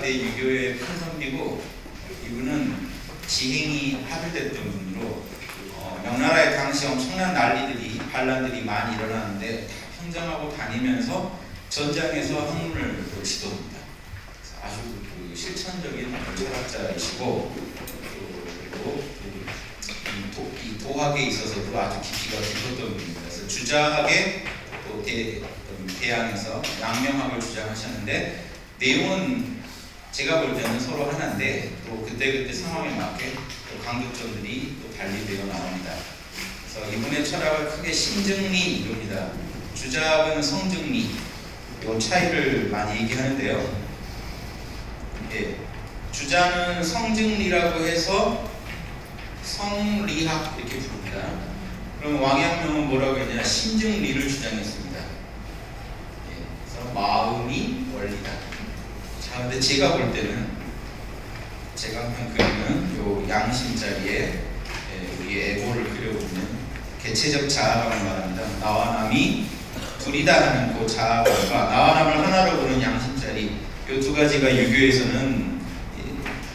때 유교의 큰 선비고, 이분은 지행이 하필됐던 분으로 명나라의 당시 엄청난 난리들이 반란들이 많이 일어나는데 다 평정하고 다니면서 전장에서 학문을 지도합니다. 아주 실천적인 철학자이시고, 그리고 이 도학에 있어서도 아주 깊이가 깊었던 분입니다. 그래서 주자학의 또 대항에서 양명학을 주장하셨는데, 내용은 제가 볼 때는 서로 하나인데 또 그때그때 상황에 맞게 또 강조점들이 또 달리되어 나옵니다. 그래서 이분의 철학을 크게 신증리 이룹니다. 주자학은 성증리, 이 차이를 많이 얘기하는데요. 예, 주자는 성증리라고 해서 성리학 이렇게 부릅니다. 그럼 왕양명은 뭐라고 했냐? 신증리를 주장했습니다. 예, 그래서 마음이 원리다. 자, 근데 제가 볼 때는, 제가 항상 그리는 요 양심자리에 우리의 에고를 그려보면 개체적 자아감을 말합니다. 나와 남이 둘이다 하는 그 자아감과 나와 남을 하나로 보는 양심자리, 이 두 가지가 유교에서는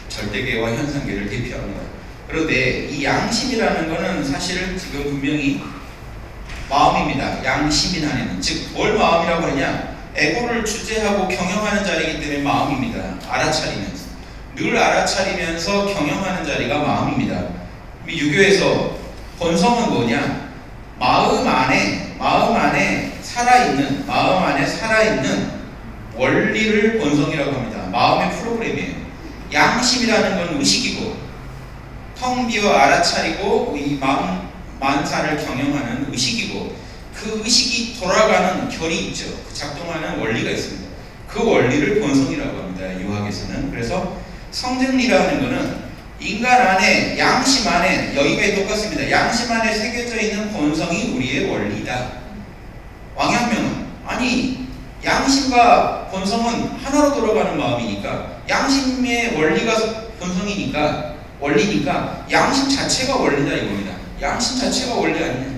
절대계와 현상계를 대표합니다. 그런데 이 양심이라는 것은 사실 지금 분명히 마음입니다. 양심인 한에는, 즉 뭘 마음이라고 하냐? 에고를 주재하고 경영하는 자리이기 때문에 마음입니다. 알아차리면서, 늘 알아차리면서 경영하는 자리가 마음입니다. 유교에서 본성은 뭐냐? 마음 안에 살아있는 원리를 본성이라고 합니다. 마음의 프로그램이에요. 양심이라는 건 의식이고, 텅 비어 알아차리고 이 마음 만사를 경영하는 의식이고, 그 의식이 돌아가는 결이 있죠. 작동하는 원리가 있습니다. 그 원리를 본성이라고 합니다. 유학에서는. 그래서 성증리라는 것은 인간 안에, 양심 안에, 여기가 똑같습니다. 양심 안에 새겨져 있는 본성이 우리의 원리다. 왕양명은 아니, 양심과 본성은 하나로 돌아가는 마음이니까, 양심의 원리가 본성이니까, 원리니까 양심 자체가 원리다 이겁니다. 양심 자체가 원리 아니냐?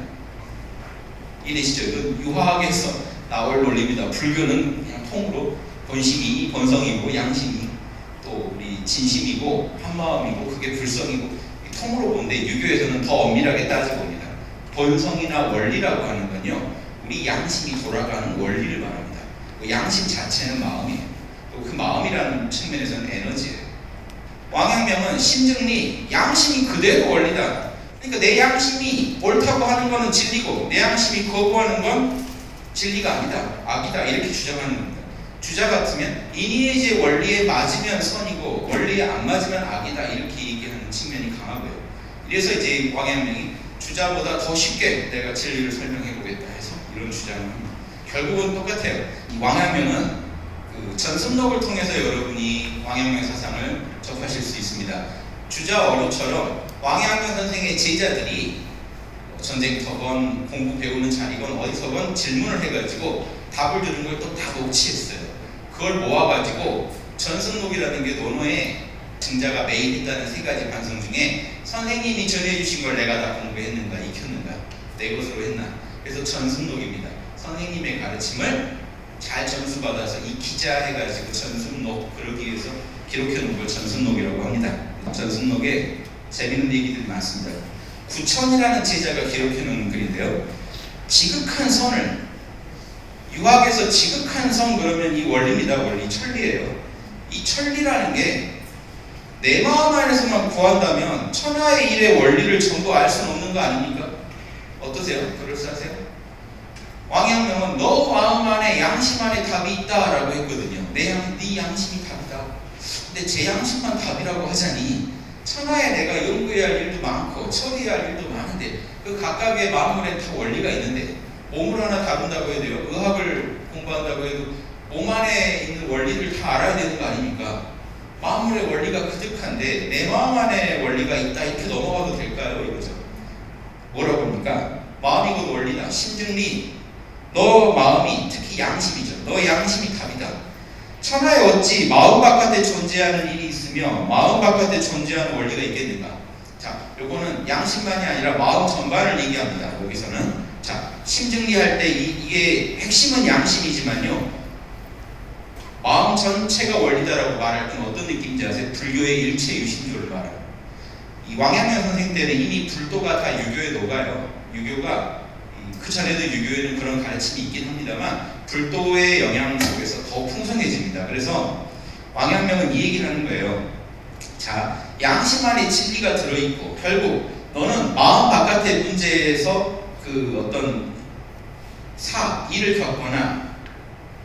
이해되시죠? 이건 유화학에서 나올 논리입니다. 불교는 그냥 통으로 본심이 본성이고, 양심이 또 우리 진심이고, 한마음이고, 그게 불성이고, 통으로 보는데, 유교에서는 더 엄밀하게 따져봅니다. 본성이나 원리라고 하는 건요, 우리 양심이 돌아가는 원리를 말합니다. 그 양심 자체는 마음이에요. 또 그 마음이라는 측면에서는 에너지예요. 왕양명은 신증리, 양심이 그대로 원리다. 그러니까 내 양심이 옳다고 하는 것은 진리고, 내 양심이 거부하는 건 진리가 아니다, 악이다, 이렇게 주장하는 겁니다. 주자 같으면 이니에이지의 원리에 맞으면 선이고, 원리에 안 맞으면 악이다, 이렇게 얘기하는 측면이 강하고요. 그래서 이제 왕양명이 주자보다 더 쉽게 내가 진리를 설명해 보겠다 해서 이런 주장을 합니다. 결국은 똑같아요. 이 왕양명은 그 전습록을 통해서 여러분이 왕양명의 사상을 접하실 수 있습니다. 주자 어루처럼 왕양명 선생의 제자들이 전쟁터건 공부 배우는 자리건 어디서건 질문을 해가지고 답을 들은 걸 또 다 녹취했어요. 그걸 모아가지고 전습록이라는 게 논어에 증자가 매일 있다는 세 가지 반성 중에 선생님이 전해주신 걸 내가 다 공부했는가, 익혔는가, 내 것으로 했나. 그래서 전습록입니다. 선생님의 가르침을 잘 전수받아서 익히자 해가지고 전습록, 그러기 위해서 기록해놓은 걸 전습록이라고 합니다. 전습록에 재밌는 얘기들이 많습니다. 구천이라는 제자가 기록해놓은 글인데요, 지극한 선을, 유학에서 지극한 선 그러면 이 원리입니다. 원리, 천리예요. 이 천리라는 게 내 마음 안에서만 구한다면 천하의 일의 원리를 전부 알 수는 없는 거 아닙니까? 어떠세요? 그럴싸하세요? 왕양명은 너 마음 안에, 양심 안에 답이 있다라고 했거든요. 네 양심이 답이다. 근데 제 양심만 답이라고 하자니 천하에 내가 연구해야 할 일도 많고 처리해야 할 일도 많은데, 그 각각의 마음에 다 원리가 있는데, 몸을 하나 다룬다고 해도요, 의학을 공부한다고 해도 몸 안에 있는 원리를 다 알아야 되는 거 아닙니까? 마음의 원리가 그득한데 내 마음 안에 원리가 있다, 이렇게 넘어가도 될까요? 이거죠. 뭐라고 합니까? 마음이 곧 원리다. 신증리, 너 마음이, 특히 양심이죠. 너 양심이 답이다. 천하에 어찌 마음 바깥에 존재하는 일이 있으며 마음 바깥에 존재하는 원리가 있겠는가? 자, 요거는 양심만이 아니라 마음 전반을 얘기합니다. 여기서는. 자, 심증리할 때 이게 핵심은 양심이지만요, 마음 전체가 원리다라고 말할 때는 어떤 느낌인지 아세요? 불교의 일체 유심조를 말해요. 이 왕양면 선생 때는 이미 불도가 다 유교에 녹아요. 유교가 그 전에도 유교에는 그런 가르침이 있긴 합니다만 불도의 영향 속에서 더 풍성해집니다. 그래서 왕양명은 이 얘기를 하는 거예요. 자, 양심 안에 진리가 들어있고 결국 너는 마음 바깥의 문제에서 그 어떤 일을 겪거나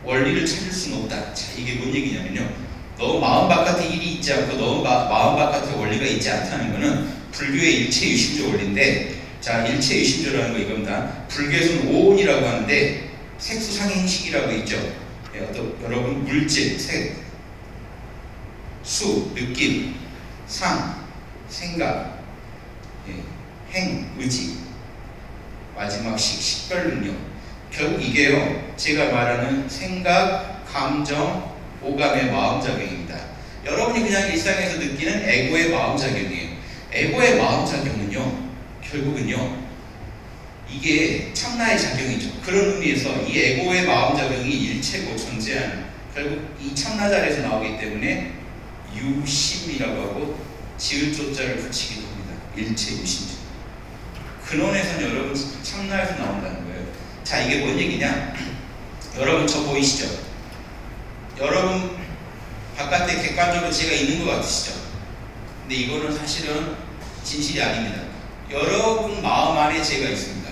원리를 찾을 수는 없다. 자, 이게 뭔 얘기냐면요. 너 마음 바깥에 일이 있지 않고 너 마음 바깥에 원리가 있지 않다는 것은 불교의 일체유심조 원리인데, 자, 일체유심조라는 거 이겁니다. 불교에서는 오온이라고 하는데 색수상행식이라고 있죠. 여러분 물질, 색, 수, 느낌, 상, 생각, 행, 의지, 마지막 식별 능력. 결국 이게요, 제가 말하는 생각, 감정, 오감의 마음작용입니다. 여러분이 그냥 일상에서 느끼는 에고의 마음작용이에요. 에고의 마음작용은요, 결국은요, 이게 참나의 작용이죠. 그런 의미에서 이 에고의 마음작용이 일체고 존재하는, 결국 이 참나자리에서 나오기 때문에 유심이라고 하고 지을 조자를 붙이기도 합니다. 일체 유심조. 근원에서는 여러분 참나에서 나온다는 거예요. 자, 이게 뭔 얘기냐? 여러분 저 보이시죠? 여러분 바깥에 객관적으로 제가 있는 것 같으시죠? 근데 이거는 사실은 진실이 아닙니다. 여러분 마음 안에 제가 있습니다.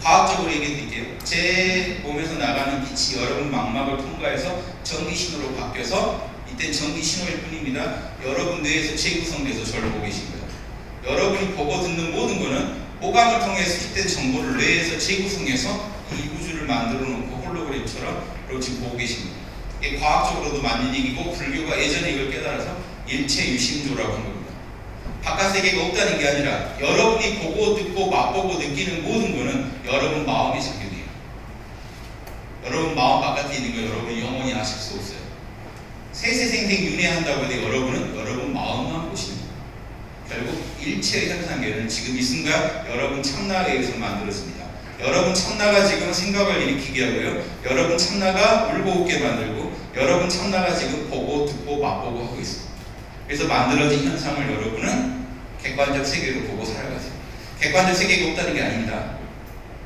과학적으로 얘기해 드릴게요. 제 몸에서 나가는 빛이 여러분 망막을 통과해서 전기신호로 바뀌어서 이땐 전기신호일 뿐입니다. 여러분 뇌에서 재구성돼서 저를 보고 계신 거예요. 여러분이 보고 듣는 모든 거는 오감을 통해 수집된 정보를 뇌에서 재구성해서 이 우주를 만들어 놓고 홀로그램처럼 지금 보고 계십니다. 이게 과학적으로도 맞는 얘기고 불교가 예전에 이걸 깨달아서 일체유심조라고 한 겁니다. 바깥 세계가 없다는 게 아니라 여러분이 보고 듣고 맛보고 느끼는 모든 거는 여러분 마음의 작용이에요. 여러분 마음 바깥에 있는 거 여러분이 영원히 아실 수 없어요. 세세생생 윤회한다고 해도 여러분은 여러분 마음만 보시는 거예요. 결국 일체의 현상계는 지금 이 순간 여러분 참나에 의해서 만들어집니다. 여러분 참나가 지금 생각을 일으키게 하고요. 여러분 참나가 울고 웃게 만들고 여러분 참나가 지금 보고 듣고 맛보고 하고 있습니다. 그래서 만들어진 현상을 여러분은 객관적 세계로 보고 살아가세요. 객관적 세계가 없다는 게 아닙니다.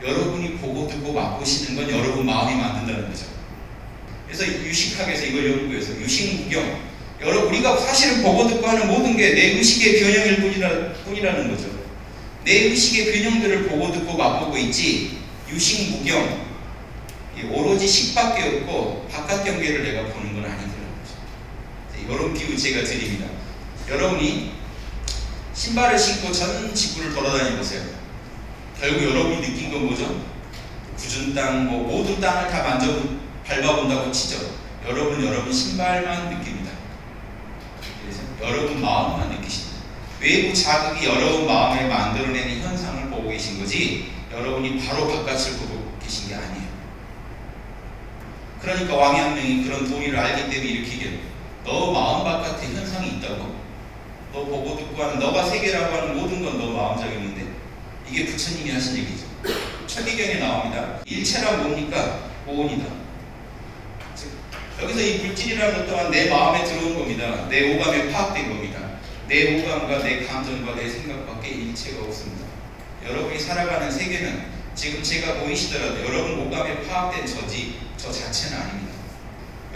여러분이 보고 듣고 맛보시는 건 여러분 마음이 만든다는 거죠. 그래서 유식학에서 이걸 연구해서 유식무경, 우리가 사실은 보고 듣고 하는 모든 게 내 의식의 변형일 뿐이라는 거죠. 내 의식의 변형들을 보고 듣고 맛보고 있지, 유식무경, 오로지 식밖에 없고 바깥 경계를 내가 보는 건 아니더라는 거죠. 이런 비유 제가 드립니다. 여러분이 신발을 신고 전 지구를 돌아다니 보세요. 결국 여러분이 느낀 건 뭐죠? 굳은 땅, 모든 땅을 다 밟아본다고 치죠. 여러분 신발만 느낍니다. 그래서 여러분 마음만 느끼십니다. 외부 자극이 여러분 마음에 만들어내는 현상을 보고 계신 거지 여러분이 바로 바깥을 보고 계신 게 아니에요. 그러니까 왕이 한 명이 그런 도리를 알기 때문에 이렇게 얘기해요. 너 마음 바깥에 현상이 있다고. 너 보고 듣고 하는 너가 세계라고 하는 모든 건 너 마음작용인데, 이게 부처님이 하신 얘기죠. 천기경에 나옵니다. 일체란 뭡니까? 오온이다. 여기서 이 물질이라는 것 또한 내 마음에 들어온 겁니다. 내 오감에 파악된 겁니다. 내 오감과 내 감정과 내 생각밖에 일체가 없습니다. 여러분이 살아가는 세계는 지금 제가 보이시더라도 여러분 오감에 파악된 저 자체는 아닙니다.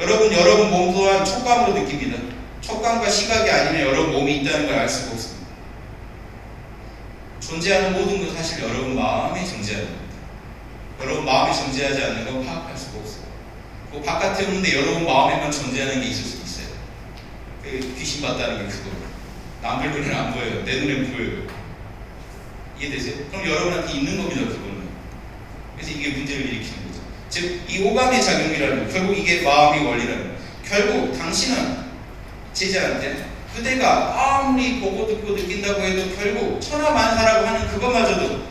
여러분 몸 또한 촉감으로 느낍니다. 촉감과 시각이 아니면 여러분 몸이 있다는 걸 알 수가 없습니다. 존재하는 모든 건 사실 여러분 마음에 존재하는 겁니다. 여러분 마음에 존재하지 않는 건 파악할 수가 없어요. 그 바깥에 없는데 여러분 마음에만 존재하는 게 있을 수 있어요. 귀신 봤다는 게 그거예요. 남들 눈에는 안 보여요. 내 눈에는 보여요. 이해되세요? 그럼 여러분한테 있는 겁니다. 그거는. 그래서 이게 문제를 일으키는 거죠. 즉 이 오감의 작용이라는 거, 결국 이게 마음의 원리라는 거. 결국 당신은 제자한테 그대가 아무리 보고 듣고 느낀다고 해도 결국 천하만사라고 하는 그것마저도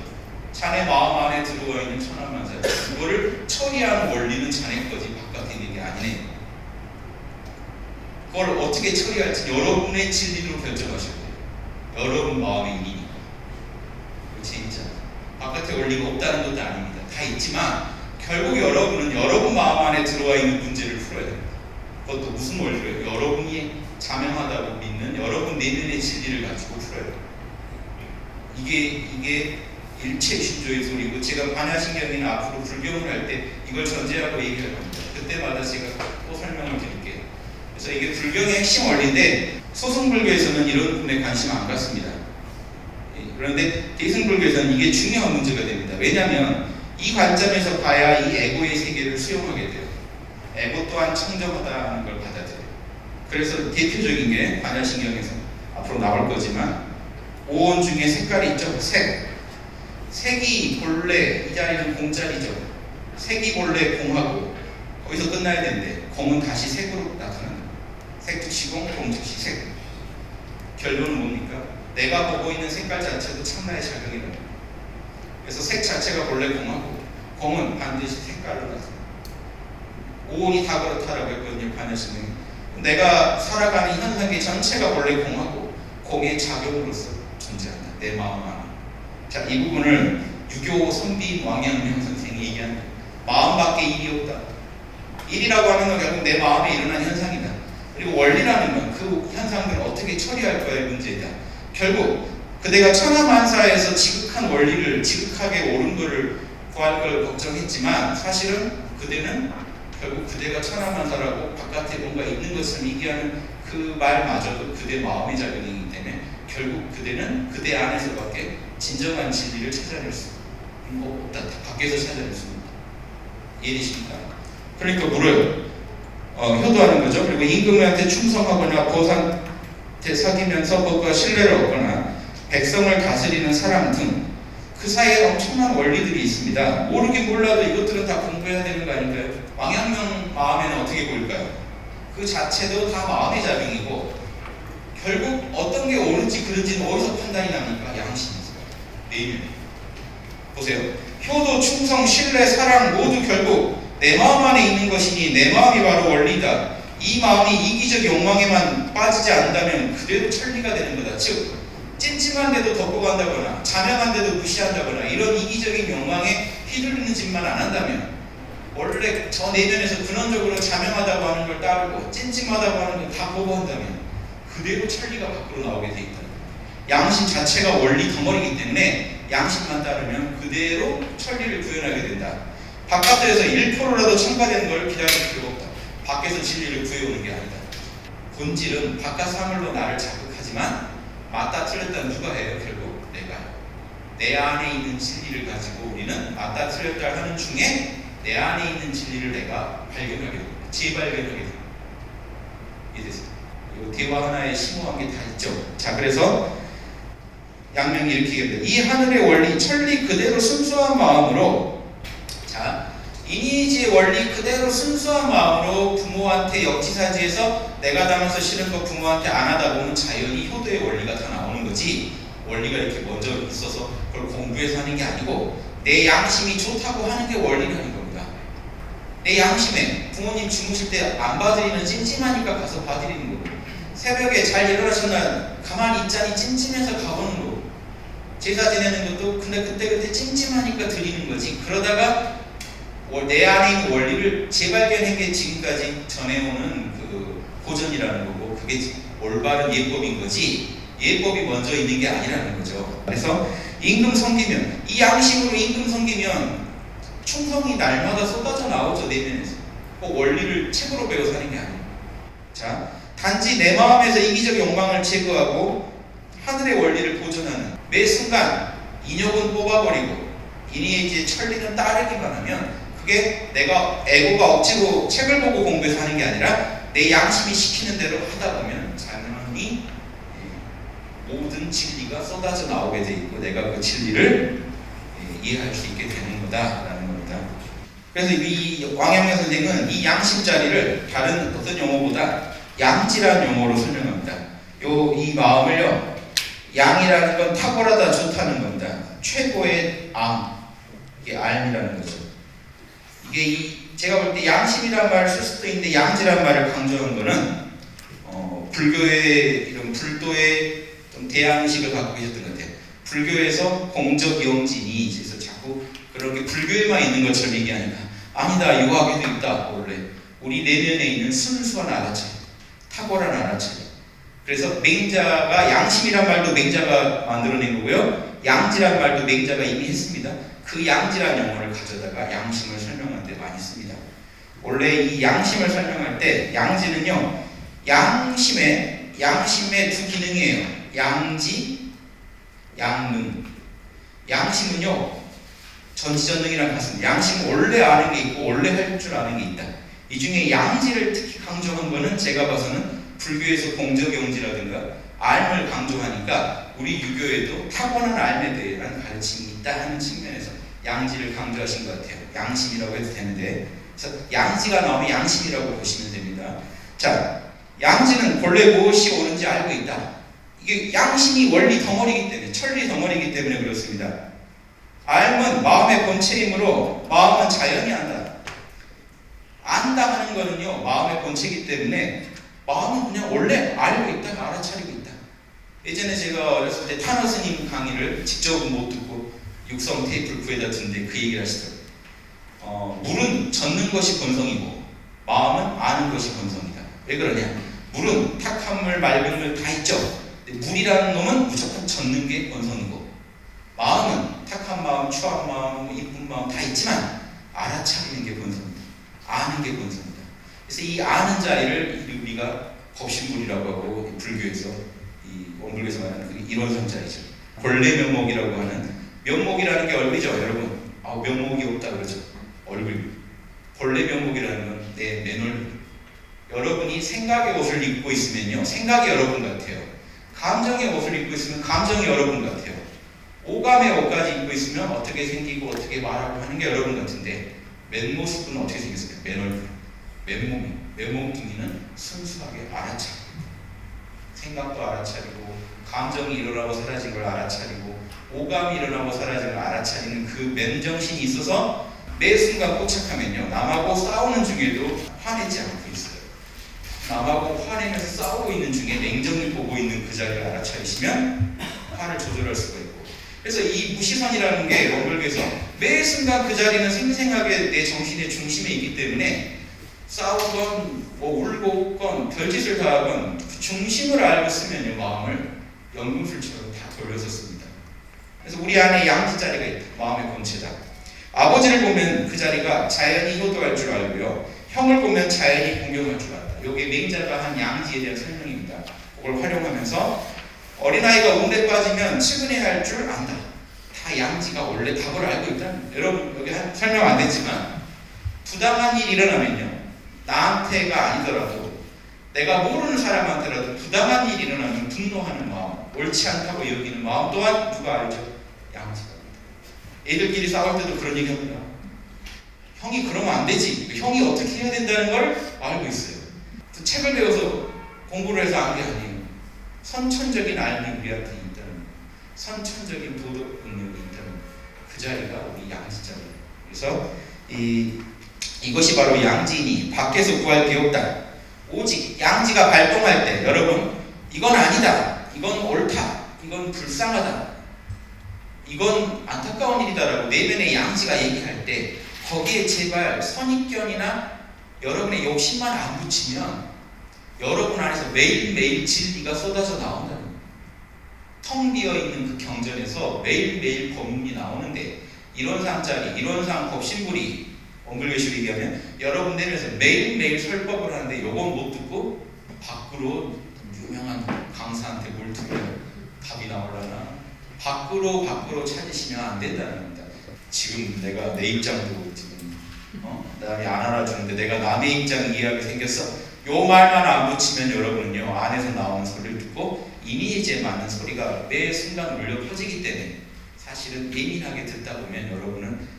자네 마음 안에 들어와 있는 천하만사, 그거를 처리하는 원리는 자네 거지 바깥에 있는 게 아니네. 그걸 어떻게 처리할지 여러분의 진리로 결정하셔야 돼요. 여러분 마음의 일이니까. 진짜 바깥에 원리가 없다는 것도 아닙니다. 다 있지만 결국 여러분은 여러분 마음 안에 들어와 있는 문제를 풀어야 됩니다. 그것도 무슨 원리를? 여러분이 자명하다고 믿는 여러분 내면의 진리를 가지고 풀어요. 이게 일체 신조의 소리고, 제가 반야신경이나 앞으로 불경을 할 때 이걸 전제하고 얘기할 겁니다. 그때마다 제가 또 설명을 드릴게요. 그래서 이게 불경의 핵심 원리인데, 소승불교에서는 이런 부분에 관심 안 갖습니다. 그런데 대승불교에서는 이게 중요한 문제가 됩니다. 왜냐하면 이 관점에서 봐야 이 에고의 세계를 수용하게 돼요. 에고 또한 청정하다는 걸 받아들여요. 그래서 대표적인 게 반야신경에서 앞으로 나올 거지만, 오온 중에 색깔이 있죠. 색이 본래, 이 자리는 공자리죠. 색이 본래 공하고 거기서 끝나야 되는데, 공은 다시 색으로 나타난다. 색 즉시 공, 공 즉시 색. 결론은 뭡니까? 내가 보고 있는 색깔 자체도 참나의 작용이다. 그래서 색 자체가 본래 공하고, 공은 반드시 색깔로 나타난다. 오온이 다 그렇다라고 했거든요. 반야신경이. 내가 살아가는 현상의 전체가 본래 공하고, 공의 작용으로서 존재한다. 내 마음 안에. 자, 이 부분을 유교 선비인 왕양명 선생이 얘기하는 거예요. 마음밖에 일이 없다. 일이라고 하는 건 결국 내 마음에 일어난 현상이다. 그리고 원리라는 건 그 현상들을 어떻게 처리할 거의 문제다. 결국 그대가 천하만사에서 지극한 원리를, 지극하게 옳은 것을 구할 걸 걱정했지만, 사실은 그대는 결국 그대가 천하만사라고 바깥에 뭔가 있는 것을 얘기하는 그 말마저도 그대 마음의 작용이기 때문에, 결국 그대는 그대 안에서밖에 진정한 진리를 찾아낼 수 없다. 밖에서 찾아낼 수 없다. 이해되십니까? 그러니까 물어요. 효도하는 거죠. 그리고 임금한테 충성하거나 보상한테 사귀면서 법과 신뢰를 얻거나 백성을 다스리는 사람 등 그 사이에 엄청난 원리들이 있습니다. 모르긴 몰라도 이것들은 다 공부해야 되는 거 아닌가요? 왕양명 마음에는 어떻게 보일까요? 그 자체도 다 마음의 작용이고, 결국 어떤 게 옳은지 그른지는 어디서 판단이 납니까? 양심에서. 내면. 보세요. 효도, 충성, 신뢰, 사랑 모두 결국 내 마음 안에 있는 것이니 내 마음이 바로 원리다. 이 마음이 이기적 욕망에만 빠지지 않는다면 그대로 천리가 되는 거다. 즉, 찜찜한데도 덮고 간다거나 자명한데도 무시한다거나 이런 이기적인 욕망에 휘둘리는 짓만 안 한다면, 원래 저 내면에서 근원적으로 자명하다고 하는 걸 따르고 찜찜하다고 하는 걸 다 보고한다면 그대로 천리가 밖으로 나오게 돼 있다. 양심 자체가 원리 덩어리이기 때문에 양심만 따르면 그대로 천리를 구현하게 된다. 바깥에서 1%라도 첨가되는 걸 기다릴 필요가 없다. 밖에서 진리를 구해오는 게 아니다. 본질은 바깥 사물로 나를 자극하지만 맞다 틀렸다는 누가 해요? 결국 내가. 내 안에 있는 진리를 가지고 우리는 맞다 틀렸다 하는 중에 내 안에 있는 진리를 내가 발견하게 됩니다. 재발견하게 됩니다. 이해되세요? 대화 하나에 심오한 게 다 있죠. 자, 그래서 양명이 이렇게 얘기합니다. 이 하늘의 원리, 천리 그대로 순수한 마음으로, 자, 이니지의 원리 그대로 순수한 마음으로 부모한테 역지사지해서 내가 담아서 싫은 거 부모한테 안 하다 보면 자연히 효도의 원리가 다 나오는 거지, 원리가 이렇게 먼저 있어서 그걸 공부해서 하는 게 아니고 내 양심이 좋다고 하는 게 원리라는 겁니다. 내 양심에 부모님 주무실 때 안 봐드리면 찜찜하니까 가서 봐드리는 거고, 새벽에 잘 일어나셨나 가만히 있자니 찜찜해서 가보는 거고, 제사 지내는 것도 근데 그때 찜찜하니까 드리는 거지. 그러다가 내 안에 있는 원리를 재발견한 게 지금까지 전해오는 그 고전이라는 거고, 그게 올바른 예법인 거지, 예법이 먼저 있는 게 아니라는 거죠. 그래서 임금 섬기면, 이 양심으로 임금 섬기면 충성이 날마다 쏟아져 나오죠. 내면에서. 꼭 원리를 책으로 배워서 하는 게 아니에요. 자, 단지 내 마음에서 이기적 욕망을 제거하고 하늘의 원리를 보존하는, 매 순간 인욕은 뽑아버리고 이니의 천리는 따르기만 하면, 그게 내가 에고가 억지로 책을 보고 공부해서 하는 게 아니라 내 양심이 시키는 대로 하다 보면 자연히 모든 진리가 쏟아져 나오게 돼 있고 내가 그 진리를 이해할 수 있게 되는 거다라는 겁니다. 그래서 이 왕양명 선생은 이 양심 자리를 다른 어떤 용어보다 양지라는 용어로 설명합니다. 이 마음을요, 양이라는 건 탁월하다, 좋다는 겁니다. 최고의 이게 알미라는 거죠. 이게 제가 볼 때 양심이라는 말을 쓸 수도 있는데 양지라는 말을 강조한 거는 불교의 이런 불도의 좀 대양식을 갖고 계셨던 것 같아요. 불교에서 공적 영진이 있어서 자꾸 그렇게 불교에만 있는 것처럼 얘기하니까, 아니다, 유학에도 있다. 원래 우리 내면에 있는 순수한 알아차림, 탁월한 알아차림. 그래서 맹자가 양심이란 말도 맹자가 만들어낸 거고요. 양지란 말도 맹자가 이미 했습니다. 그 양지란 용어를 가져다가 양심을 설명할 때 많이 씁니다. 원래 이 양심을 설명할 때 양지는요, 양심의 두 기능이에요. 양지, 양능. 양심은요, 전지전능이랑 같습니다. 양심은 원래 아는 게 있고 원래 할 줄 아는 게 있다. 이 중에 양지를 특히 강조한 거는 제가 봐서는 불교에서 공적용지라든가 알을 강조하니까 우리 유교에도 타고난 알에 대한 가르침이 있다 하는 측면에서 양지를 강조하신 것 같아요. 양심이라고 해도 되는데, 그래서 양지가 나오면 양심이라고 보시면 됩니다. 자, 양지는 본래 무엇이 옳은지 알고 있다. 이게 양심이 원리 덩어리이기 때문에, 천리 덩어리이기 때문에 그렇습니다. 알은 마음의 본체이므로 마음은 자연히 안다. 안다 하는 거는요, 마음의 본체이기 때문에 마음은 그냥 원래 알고 있다, 알아차리고 있다. 예전에 제가 어렸을 때 타너 스님 강의를 직접은 못 듣고 육성 테이프를 구해다 듣는데 그 얘기를 하시더라고요. 물은 젓는 것이 본성이고 마음은 아는 것이 본성이다. 왜 그러냐? 물은 탁한 물, 맑은 물 다 있죠. 물이라는 놈은 무조건 젓는 게 본성이고, 마음은 탁한 마음, 추한 마음, 이쁜 마음 다 있지만 알아차리는 게 본성입니다. 아는 게 본성입니다. 그래서 이 아는 자리를 우리가 법신불이라고 하고, 불교에서 이 원불교에서 말하는 그 일원성자리죠. 본래 면목이라고 하는, 면목이라는 게 얼굴이죠, 여러분. 면목이 없다 그러죠. 얼굴. 본래 면목이라는 건 내 맨얼굴. 여러분이 생각의 옷을 입고 있으면요, 생각이 여러분 같아요. 감정의 옷을 입고 있으면 감정이 여러분 같아요. 오감의 옷까지 입고 있으면 어떻게 생기고 어떻게 말하고 하는 게 여러분 같은데, 맨모습은 어떻게 생겼을까요? 맨얼굴. 맨몸이. 맨몸뚱이는 순수하게 알아차리고, 생각도 알아차리고, 감정이 일어나고 사라진 걸 알아차리고, 오감이 일어나고 사라진 걸 알아차리는 그 맨정신이 있어서 매 순간 포착하면요, 남하고 싸우는 중에도 화내지 않고 있어요. 남하고 화내면서 싸우고 있는 중에 냉정히 보고 있는 그 자리를 알아차리시면 화를 조절할 수가 있고, 그래서 이 무시선이라는 게 원불교에서 매 순간 그 자리는 생생하게 내 정신의 중심에 있기 때문에 싸우건 울고 웃건 별짓을 다 하건 그 중심을 알고 쓰면요, 마음을 연금술처럼 다 돌려서 씁니다. 그래서 우리 안에 양지자리가 있다. 마음의 본체다. 아버지를 보면 그 자리가 자연히 효도할 줄 알고요, 형을 보면 자연히 공경할 줄 안다. 이게 맹자가 한 양지에 대한 설명입니다. 그걸 활용하면서 어린아이가 운에 빠지면 측은해야 할 줄 안다. 다 양지가 원래 답을 알고 있다. 여러분 여기 설명 안 됐지만, 부당한 일이 일어나면요, 나한테가 아니더라도 내가 모르는 사람한테라도 부당한 일이 일어나면 분노하는 마음, 옳지 않다고 여기는 마음 또한 누가 알죠? 양지가. 애들끼리 싸울 때도 그런 얘기 합니다. 형이 그러면 안 되지. 형이 어떻게 해야 된다는 걸 알고 있어요. 책을 배워서 공부를 해서 안 게 아니에요. 선천적인 알미 우리한테 있다는, 선천적인 도덕 능력이 있다는 그 자리가 우리 양지자리예요. 그래서 이것이 바로 양지이니 밖에서 구할 게 없다. 오직 양지가 발동할 때, 여러분, 이건 아니다, 이건 옳다, 이건 불쌍하다, 이건 안타까운 일이다라고 내면의 양지가 얘기할 때, 거기에 제발 선입견이나 여러분의 욕심만 안 붙이면 여러분 안에서 매일매일 진리가 쏟아져 나온다는 거예요. 텅 비어있는 그 경전에서 매일매일 법문이 나오는데, 이론상짜리, 이론상 법신불이 원불교식으로 얘기하면 여러분 내면에서 매일매일 설법을 하는데 요건 못 듣고 밖으로 유명한 강사한테 물투면 답이 나오려나, 밖으로 찾으시면 안 된다는 겁니다. 지금 내가 내 입장도 지금 남이 안 알아주는데 내가 남의 입장 이해하게 생겼어. 요 말만 안 붙이면 여러분은요, 안에서 나오는 소리를 듣고 이미지에 맞는 소리가 매 순간 울려 퍼지기 때문에 사실은 예민하게 듣다 보면 여러분은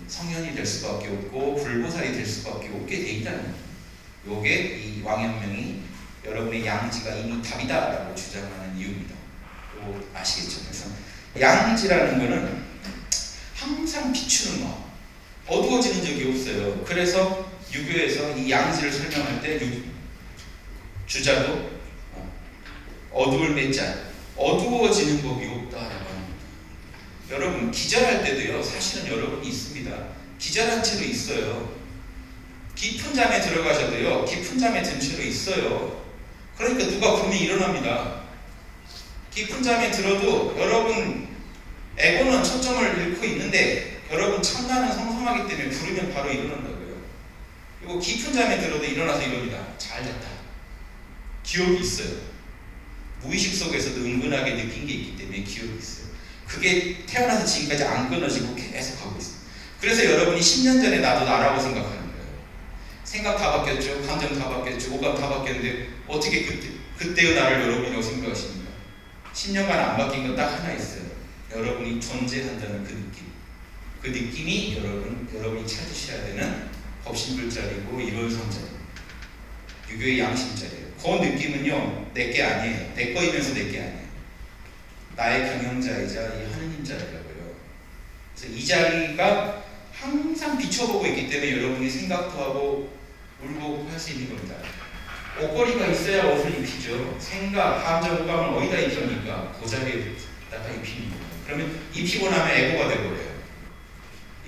성현이 될 수밖에 없고 불보살이 될 수밖에 없게 돼 있다는 거예요. 요게 이 왕陽明이 여러분의 양지가 이미 답이다라고 주장하는 이유입니다. 요거 아시겠죠? 그래서 양지라는 거는 항상 비추는 마음, 어두워지는 적이 없어요. 그래서 유교에서 이 양지를 설명할 때 주자도 어두울 매자, 어두워지는 법이 없다라고 합니다. 여러분 기절할 때도요, 사실은 여러분이 있습니다. 기절한 채로 있어요. 깊은 잠에 들어가셔도요, 깊은 잠에 든 채로 있어요. 그러니까 누가 부르면 일어납니다. 깊은 잠에 들어도 여러분 에고는 초점을 잃고 있는데 여러분 참나는 성성하기 때문에 부르면 바로 일어난다고요. 그리고 깊은 잠에 들어도 일어나서 이럽니다. 잘 잤다. 기억이 있어요. 무의식 속에서도 은근하게 느낀 게 있기 때문에 기억이 있어요. 그게 태어나서 지금까지 안 끊어지고 계속 가고 있어요. 그래서 여러분이 10년 전에 나도 나라고 생각하는 거예요. 생각 다 바뀌었죠. 감정 다 바뀌었죠. 오감 다 바뀌었는데 어떻게 그때의 나를 여러분이라고 생각하십니까? 10년간 안 바뀐 건 딱 하나 있어요. 여러분이 존재한다는 그 느낌. 그 느낌이 여러분이 찾으셔야 되는 법신불자리고 일원성자리고 유교의 양심자리예요. 그 느낌은요, 내게 아니에요. 내 거이면서 내게 아니에요. 나의 경영자이자 이 하느님자리라고요. 그래서 이 자리가 항상 비춰보고 있기 때문에 여러분이 생각도 하고 울고 할 수 있는 겁니다. 옷걸이가 있어야 옷을 입히죠. 생각, 감정, 오감을 어디다 입힙니까? 그 자리에다가 입히는 거예요. 그러면 입히고 나면 에고가 되버려요.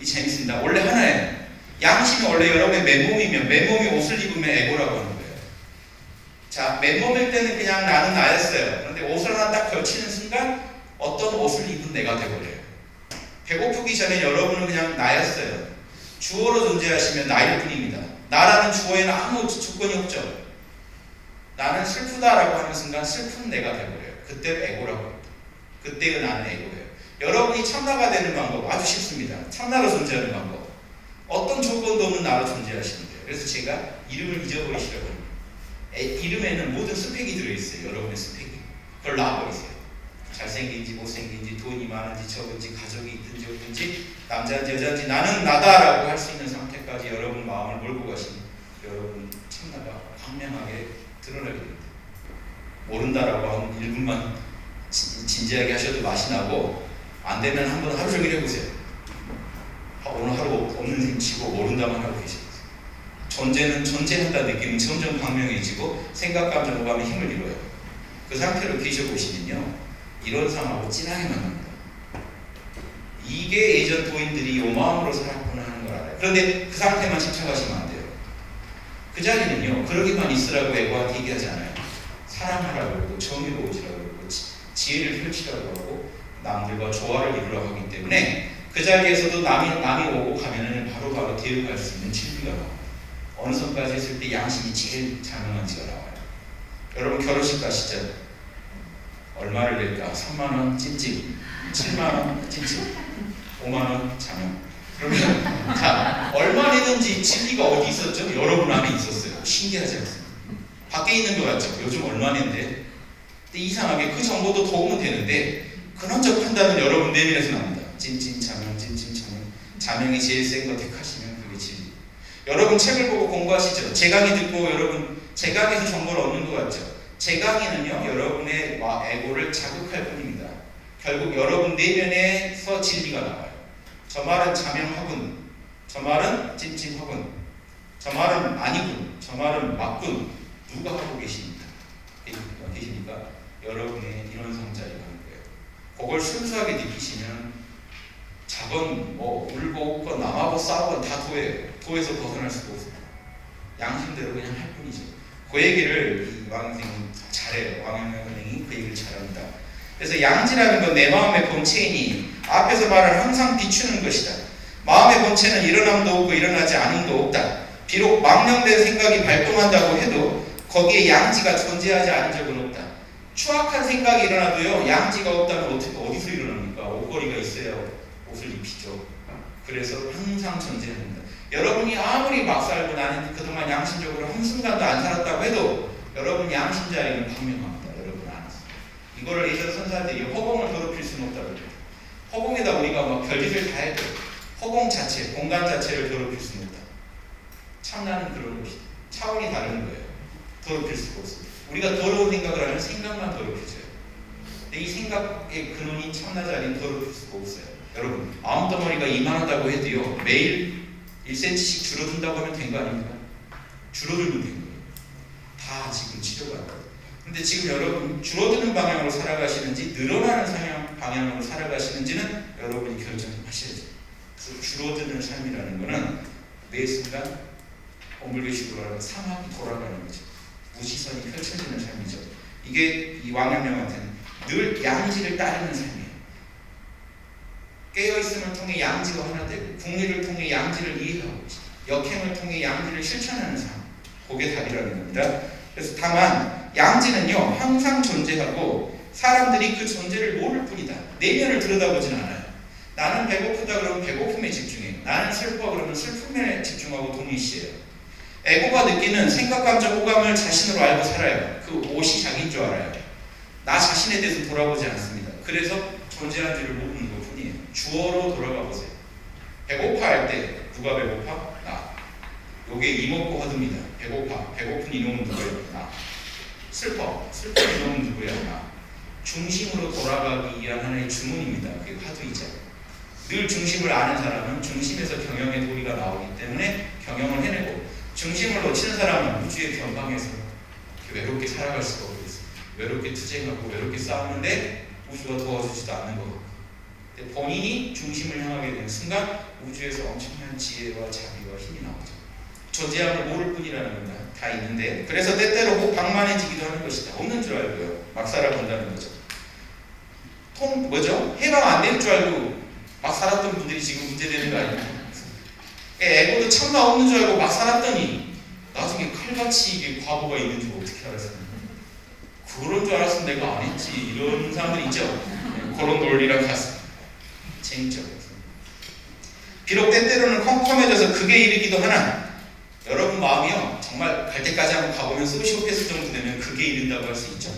이 재밌습니다. 원래 하나예요. 양심이 원래 여러분의 맨몸이면 맨몸이 옷을 입으면 에고라고 하는 거예요. 자, 맨몸일 때는 그냥 나는 나였어요. 그런데 옷을 하나 딱 걸치는 순간 어떤 옷을 입은 내가 되버려요. 배고프기 전에 여러분은 그냥 나였어요. 주어로 존재하시면 나일 뿐입니다. 나라는 주어에는 아무 조건이 없죠. 나는 슬프다라고 하는 순간 슬픈 내가 되버려요. 그때 에고라고 합니다. 그때가 나는 에고예요. 여러분이 참나가 되는 방법 아주 쉽습니다. 참나로 존재하는 방법. 어떤 조건도 없는 나로 존재하시면 돼요. 그래서 제가 이름을 잊어버리시라고 합니다. 이름에는 모든 스펙이 들어있어요. 여러분의 스펙이. 그걸 놔버리세요. 잘생긴지 못생긴지 돈이 많은지 적은지 가족이 있든지 없든지 남자인지 여자인지 나는 나다라고 할 수 있는 상태까지 여러분 마음을 몰고 가시면 여러분 참나가 광명하게 드러나게 됩니다. 모른다라고 하면 1분만 진지하게 하셔도 맛이 나고 안 되면 한번 하루 종일 해보세요. 오늘 하루 없는 셈 치고 모른다만 하고 계세요. 존재는 존재한다는 느낌은 점점 광명해지고 생각, 감정, 오감에 힘을 잃어요. 그 상태로 계셔보시면요. 이런 상하고 진하게 만납니다. 이게 예전 도인들이 이 마음으로 살았구나 하는 걸 알아요. 그런데 그 상태만 집착하시면 안 돼요. 그 자리는요. 그러기만 있으라고 애고한테 얘기하지 않아요. 사랑하라고 그러고 정의로우시라고 그러고 지혜를 펼치라고 하고 남들과 조화를 이루라고 하기 때문에 그 자리에서도 남이 오고 가면은 바로 대응할 수 있는 진리가 나와요. 어느 선까지 했을 때 양심이 제일 자명한지가 나와요. 여러분 결혼식 가시죠? 얼마를 낼까? 3만원 찜찜, 7만원 찜찜, 5만원 자명. 그러면 자, 얼마 내든지 진리가 어디 있었죠? 여러분 안에 있었어요. 신기하지 않습니까? 밖에 있는 것 같죠? 요즘 얼마 낸대? 근데 이상하게 그 정보도 도움은 되는데 근원적 판단은 여러분 내면에서 납니다. 찜찜 자명, 찜찜 자명. 자명이 제일 센 거 택하시면 그게 진리. 여러분 책을 보고 공부하시죠? 제 강의 듣고 여러분 제 강의에서 정보를 얻는 것 같죠? 제 강의는요, 여러분의 에고를 자극할 뿐입니다. 결국 여러분 내면에서 진리가 나와요. 저 말은 자명하군, 저 말은 찜찜하군, 저 말은 아니군, 저 말은 맞군. 누가 하고 계십니까? 여러분의 인원성자리가 하는 거예요. 그걸 순수하게 느끼시면 작은 울고 웃고 남하고 싸우고 다 도예요. 도에서 벗어날 수가 없습니다. 양심대로 그냥 할 뿐이죠. 그 얘기를 이 왕 선생님 잘해요. 왕영명 선생님이 그 얘기를 잘합니다. 그래서 양지라는 건 내 마음의 본체이니 앞에서 말을 항상 비추는 것이다. 마음의 본체는 일어남도 없고 일어나지 않음도 없다. 비록 망령된 생각이 발동한다고 해도 거기에 양지가 존재하지 않은 적은 없다. 추악한 생각이 일어나도요, 양지가 없다면 어디서 일어납니까? 옷걸이가 있어야 옷을 입히죠. 그래서 항상 존재합니다. 여러분이 아무리 막 살고 나는 그동안 양심적으로 한순간도 안 살았다고 해도 여러분 양심자리는 분명합니다. 여러분 안에서. 이거를 예전 선사들이 허공을 더럽힐 수는 없다고 그래요. 허공에다 우리가 막 별짓을 다 해도 허공 자체, 공간 자체를 더럽힐 수는 없다. 참나는 그런 것이다. 차원이 다른 거예요. 더럽힐 수가 없습니다. 우리가 더러운 생각을 하면 생각만 더럽혀져요. 근데 이 생각의 근원이 참나 자리는 더럽힐 수가 없어요. 여러분, 암덩어리가 이만하다고 해도요, 매일 1cm씩 줄어든다고 하면 된 거 아닙니까? 줄어들면 된 거예요. 다 지금 치료가 안 돼요. 근데 지금 여러분 줄어드는 방향으로 살아가시는지 늘어나는 방향으로 살아가시는지는 여러분이 결정하셔야죠. 그래서 줄어드는 삶이라는 거는 매 순간 엄불교식으로 하는 상황이 돌아가는 거죠. 무시선이 펼쳐지는 삶이죠. 이게 이 왕양명한테는 늘 양지를 따르는 삶이에요. 깨어있음을 통해 양지가 하나 되고 국리를 통해 양지를 이해하고 역행을 통해 양지를 실천하는 삶, 그게 답이라는 겁니다. 그래서 다만 양지는요 항상 존재하고 사람들이 그 존재를 모를 뿐이다. 내면을 들여다보진 않아요. 나는 배고프다 그러면 배고픔에 집중해요. 나는 슬퍼 그러면 슬픔에 집중하고 동일시해요. 에고가 느끼는 생각, 감정, 호감을 자신으로 알고 살아요. 그 옷이 자기인 줄 알아요. 나 자신에 대해서 돌아보지 않습니다. 그래서 존재한 줄을 모르는 것 뿐이에요. 주어로 돌아가 보세요. 배고파 할 때 누가 배고파? 나. 요게 이먹고 허듭니다. 배고파. 배고픈 이놈은 누구예요? 나. 슬퍼. 슬픈 이놈은 누구야? 나. 중심으로 돌아가기 위한 하나의 주문입니다. 그게 화두이자. 늘 중심을 아는 사람은 중심에서 경영의 도리가 나오기 때문에 경영을 해내고, 중심을 놓치는 사람은 우주의 변방에서 외롭게 살아갈 수가 없겠어요. 외롭게 투쟁하고 외롭게 싸우는데 우주가 도와주지도 않는 거고, 본인이 중심을 향하게 되는 순간 우주에서 엄청난 지혜와 자비와 힘이 나오죠. 존재함을 모를 뿐이라는 겁니다. 다 있는데, 그래서 때때로 꼭 방만해지기도 하는 것이다. 없는 줄 알고요 막 살아본다는 거죠. 해방 안 될 줄 알고 막 살았던 분들이 지금 문제되는 거 아니에요? 에고도 참나 없는 줄 알고 막 살았더니 나중에 칼같이 이게 과거가 있는 줄 어떻게 알았어요? 그런 줄 알았으면 내가 안 했지, 이런 사람들 있죠. 그런 논리랑 같습니다. 재밌죠. 비록 때때로는 컴컴해져서 극에 이르기도 하나, 여러분 마음이요 정말 갈 때까지 한번 가보면 소시오패스 정도 되면 극에 이른다고 할 수 있죠.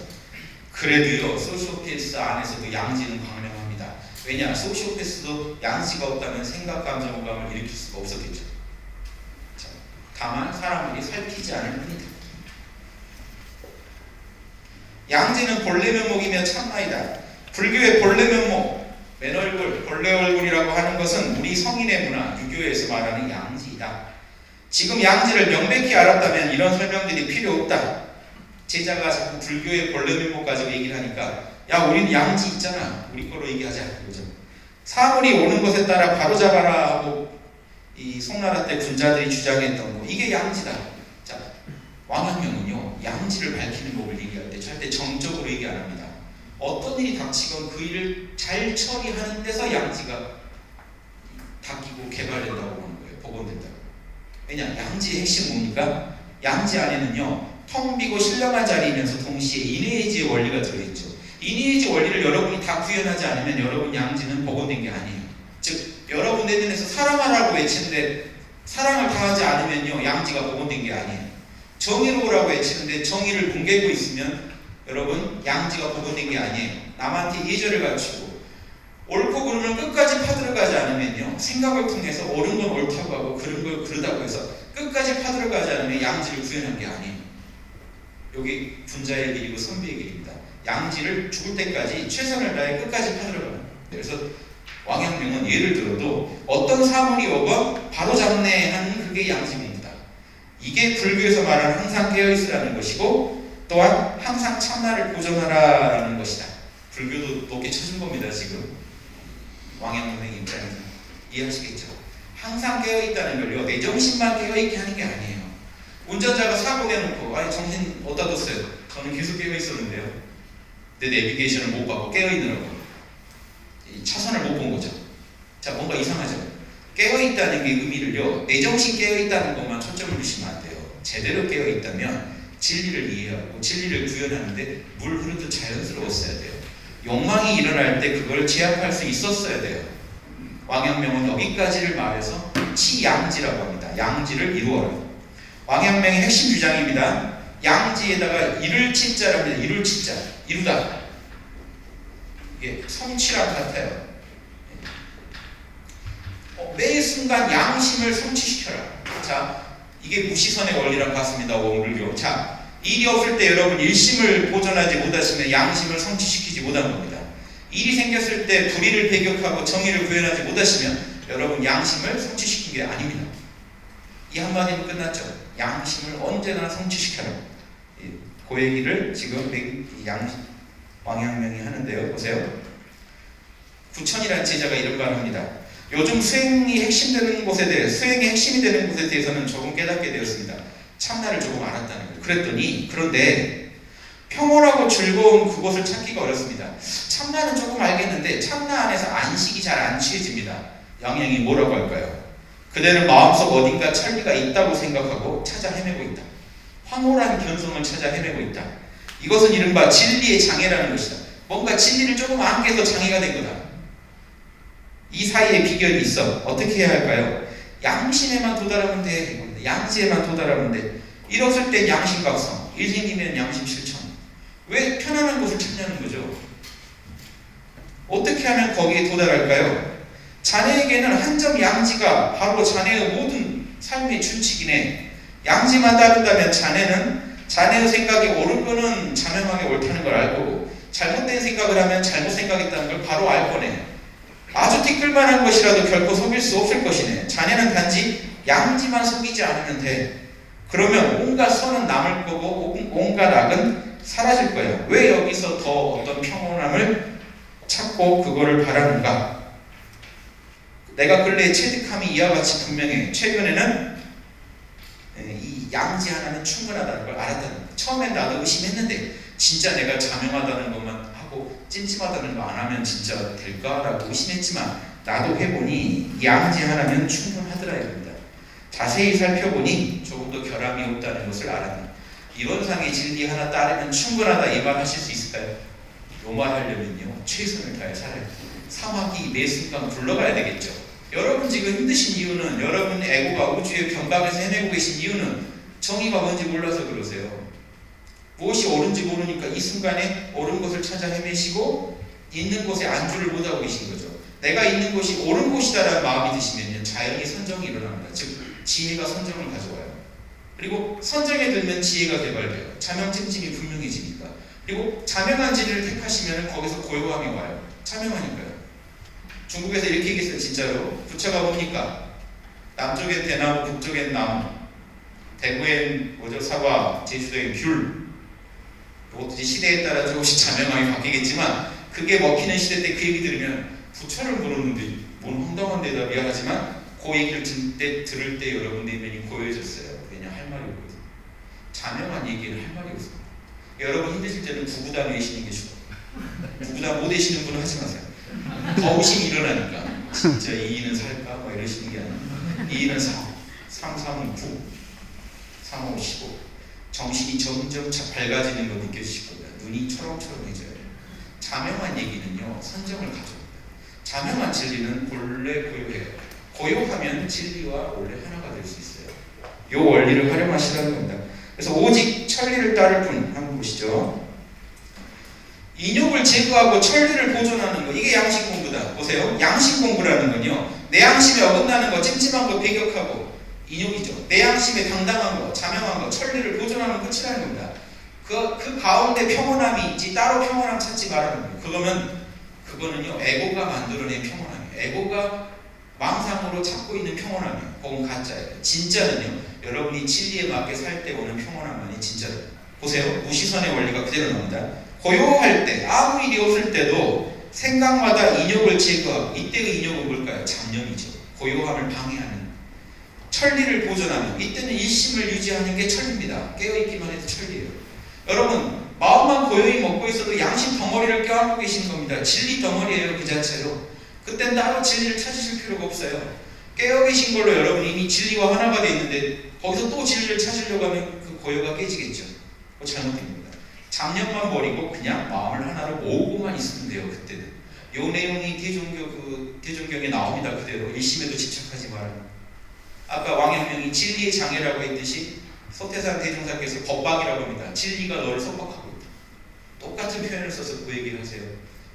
그래도요 소시오패스 안에서도 양지는 강력합니다. 왜냐, 소시오패스도 양지가 없다면 생각, 감정, 호감을 일으킬 수가 없었겠죠. 자, 다만 사람들이 살피지 않을 뿐이다. 양지는 본래 면목이며 참나이다. 불교의 본래 면목, 맨얼굴, 본래 얼굴이라고 하는 것은 우리 성인의 문화, 유교에서 말하는 양지이다. 지금 양지를 명백히 알았다면 이런 설명들이 필요 없다. 제자가 자꾸 불교의 본래 면목 가지고 얘기를 하니까, 야 우리는 양지 있잖아, 우리 거로 얘기하자 그러죠. 사물이 오는 것에 따라 바로잡아라 하고 이 송나라 때 군자들이 주장했던 거, 이게 양지다. 자, 왕양명은요 양지를 밝히는 법을 얘기할 때 절대 정적으로 얘기 안 합니다. 어떤 일이 닥치건 그 일을 잘 처리하는 데서 양지가 닦이고 개발된다고 하는 거예요. 복원된다고. 왜냐, 양지의 핵심 뭡니까? 양지 안에는요 텅 비고 신령한 자리이면서 동시에 이내의지의 원리가 들어있죠. 이내의지 원리를 여러분이 다 구현하지 않으면 여러분 양지는 복원된 게 아니에요. 즉 여러분 내면에서 사랑하라고 외치는데 사랑을 다하지 않으면요 양지가 복원된 게 아니에요. 정의로우라고 외치는데 정의를 붕괴고 있으면 여러분 양지가 복원된 게 아니에요. 남한테 예절을 갖추고 옳고 그름을 끝까지 파들어가지 않으면요 생각을 통해서 옳은 건 옳다고 하고 그른 걸 그르다고 해서 끝까지 파들어가지 않으면 양지를 구현한 게 아니에요. 여기 군자의 길이고 선비의 길입니다. 양지를 죽을 때까지 최선을 다해 끝까지 파들어가는. 그래서 왕양명은 예를 들어도 어떤 사물이 오건 바로 잡네 하는 그게 양지입니다. 이게 불교에서 말하는 항상 깨어있으라는 것이고, 또한 항상 참나를 보존하라는 것이다. 불교도 높게 쳐준 겁니다. 지금 왕양명의 입장에서 이해하시겠죠? 항상 깨어있다는 걸요 내 정신만 깨어있게 하는 게 아니에요. 운전자가 사고 내놓고 아니 정신 어디다 뒀어요? 저는 계속 깨어있었는데요. 내 내비게이션을 못 받고 깨어있느라고 차선을 못 본 거죠. 자, 뭔가 이상하죠? 깨어있다는 게 의미를요 내 정신 깨어있다는 것만 초점을 두시면 안 돼요. 제대로 깨어있다면 진리를 이해하고 진리를 구현하는데 물 흐르듯 자연스러웠어야 돼요. 욕망이 일어날 때 그걸 제압할 수 있었어야 돼요. 왕양명은 여기까지를 말해서 치양지라고 합니다. 양지를 이루어라. 왕양명의 핵심 주장입니다. 양지에다가 이를 치자랍니다. 이를 치자, 이루다. 이게 성취랑 같아요. 매 순간 양심을 성취시켜라. 자, 이게 무시선의 원리랑 같습니다. 원불교. 자, 일이 없을 때 여러분 일심을 보존하지 못하시면 양심을 성취시키지 못한 겁니다. 일이 생겼을 때 불의를 배격하고 정의를 구현하지 못하시면 여러분 양심을 성취시킨 게 아닙니다. 이 한마디는 끝났죠. 양심을 언제나 성취시켜라. 그 얘기를 지금 왕양명이 하는데요. 보세요. 구천이라는 제자가 이런 말을 합니다. 요즘 수행이 핵심되는 곳에 대해 수행의 핵심이 되는 곳에 대해서는 조금 깨닫게 되었습니다. 참나를 조금 알았다는 거예요. 그랬더니 그런데 평온하고 즐거운 그곳을 찾기가 어렵습니다. 참나는 조금 알겠는데 참나 안에서 안식이 잘 안 취해집니다. 양양이 뭐라고 할까요? 그대는 마음속 어딘가 천리가 있다고 생각하고 찾아 헤매고 있다. 황홀한 견성을 찾아 헤매고 있다. 이것은 이른바 진리의 장애라는 것이다. 뭔가 진리를 조금 안개서 장애가 된 거다. 이 사이에 비결이 있어. 어떻게 해야 할까요? 양심에만 도달하면 돼. 양지에만 도달하면 돼. 이랬을 땐 양심각성, 일생이면 양심 실천. 왜 편안한 곳을 찾냐는 거죠. 어떻게 하면 거기에 도달할까요? 자네에게는 한 점 양지가 바로 자네의 모든 삶의 준칙이네. 양지만 따른다면 자네는 자네의 생각이 옳은 거는 자명하게 옳다는 걸 알 거고, 잘못된 생각을 하면 잘못 생각했다는 걸 바로 알 거네. 아주 티끌만한 것이라도 결코 속일 수 없을 것이네. 자네는 단지 양지만 속이지 않으면 돼. 그러면 온갖 선은 남을 거고 온갖 악은 사라질 거야. 왜 여기서 더 어떤 평온함을 찾고 그거를 바라는가? 내가 근래에 체득함이 이와 같이 분명해. 최근에는 이 양지 하나는 충분하다는 걸 알았다는 거야. 처음엔 나도 의심했는데 진짜 내가 자명하다는 것만 하고 찜찜하다는 거 안 하면 진짜 될까라고 의심했지만 나도 해보니 양지 하나면 충분하더라 이겁니다. 자세히 살펴보니 조금 더 결함이 없다는 것을 알았네. 이론상의 진리 하나 따르면 충분하다 이 말 하실 수 있을까요? 요 말 하려면요 최선을 다해 살아야 돼요. 사막이 매 순간 굴러가야 되겠죠. 여러분 지금 힘드신 이유는 여러분 에고가 우주의 변방에서 헤매고 계신 이유는 정의가 뭔지 몰라서 그러세요. 무엇이 옳은지 모르니까 이 순간에 옳은 것을 찾아 헤매시고 있는 곳에 안주를 못하고 계신 거죠. 내가 있는 곳이 옳은 곳이다라는 마음이 드시면요 자연히 선정이 일어납니다. 즉 지혜가 선정을 가져와요. 그리고 선정에 들면 지혜가 개발돼요. 자명찜찜이 분명해지니까. 그리고 자명한 진리를 택하시면 거기서 고요함이 와요. 자명하니까요. 중국에서 이렇게 얘기했어요. 진짜로. 부처가 뭡니까? 남쪽엔 대나무, 북쪽엔 나무, 대구엔 사과, 제주도엔 귤. 이것도 시대에 따라 조금씩 자명하게 바뀌겠지만 그게 먹히는 시대 때 그 얘기 들으면 부처를 물었는데 뭔 황당한 대답이야 하지만 그 얘기를 들을 때 여러분 내면이 고요해졌어요. 왜냐 할 말이 없거든요. 자명한 얘기는 할 말이 없어요. 여러분 힘드실 때는 구구단 외시는 게 좋아요. 구구단 못 외시는 분은 하지 마세요. 더 의심이 일어나니까 진짜 2인은 살까? 뭐 이러시는 게 아니라 2인은 3, 3은 9, 3, 5, 15 정신이 점점 밝아지는 거 느껴지실 겁니다. 눈이 초롱초롱해져요. 자명한 얘기는요 선정을 가져옵니다. 자명한 진리는 본래 고요해요. 고요하면 진리와 원래 하나가 될 수 있어요. 이 원리를 활용하시라는 겁니다. 그래서 오직 천리를 따를 뿐. 한번 보시죠. 인욕을 제거하고 천리를 보존하는 거, 이게 양식 공부다. 보세요. 양식 공부라는 건요 내 양심에 어긋나는 거, 찜찜한 거 배격하고 인욕이죠. 내 양심에 당당한 거, 자명한 거, 천리를 보존하는 끝이라는 겁니다. 그 가운데 평온함이 있지 따로 평온함 찾지 말라는 거예요. 그거는요 에고가 만들어낸 평온함이에요. 에고가 망상으로 찾고 있는 평온함이에요. 그건 가짜예요. 진짜는요 여러분이 진리에 맞게 살 때 오는 평온함만이 진짜예요. 보세요. 무시선의 원리가 그대로 나옵니다. 고요할 때 아무 일이 없을 때도 생각마다 인욕을 제거하고, 이때의 인욕은 뭘까요? 잡념이죠. 고요함을 방해하는. 천리를 보존하는, 이때는 일심을 유지하는 게 천리입니다. 깨어있기만 해도 천리예요. 여러분 마음만 고요히 먹고 있어도 양심 덩어리를 껴안고 계신 겁니다. 진리 덩어리예요. 그 자체로. 그땐 따로 진리를 찾으실 필요가 없어요. 깨어 계신 걸로 여러분 이미 진리와 하나가 되어 있는데 거기서 또 진리를 찾으려고 하면 그 고요가 깨지겠죠. 그거 잘못된 겁니다. 잡념만 버리고 그냥 마음을 하나로 모으고만 있으면 돼요. 그때는. 요 내용이 대종경에 나옵니다. 그대로. 일심에도 집착하지 말아요. 아까 왕陽明이 진리의 장애라고 했듯이 소태산 대종사께서 법박이라고 합니다. 진리가 너를 속박하고 있다. 똑같은 표현을 써서 그 얘기를 하세요.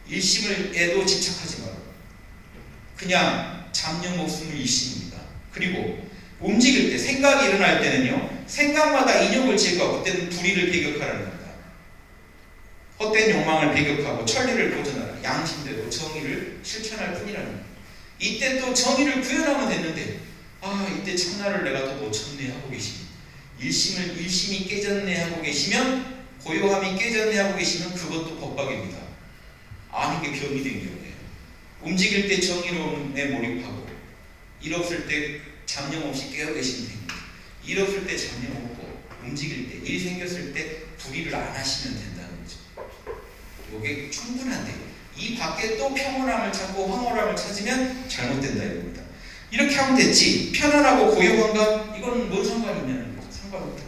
일심에도 집착하지 마라. 그냥 잡념 없음을 일심입니다. 그리고 움직일 때, 생각이 일어날 때는요 생각마다 인욕을 제거하고, 그때는 불의를 배격하라는 겁니다. 헛된 욕망을 배격하고 천리를 보존하라. 양심대로 정의를 실천할 뿐이라는 겁니다. 이때 또 정의를 구현하면 됐는데 이때 참나를 내가 또 놓쳤네 하고 계시면, 일심이 깨졌네 하고 계시면, 고요함이 깨졌네 하고 계시면 그것도 법박입니다. 아는 게 병이 된 경우에요. 움직일 때 정의로움에 몰입하고 일 없을 때 잡념 없이 깨어 계시면 됩니다. 일 없을 때 잡념 없고 움직일 때, 일 생겼을 때 불의를 안 하시면 된다는 거죠. 이게 충분한데 이 밖에 또 평온함을 찾고 황홀함을 찾으면 잘못된다 이겁니다. 이렇게 하면 됐지. 편안하고 고요한가? 이건 뭔 상관이 있냐는 거죠. 상관없다.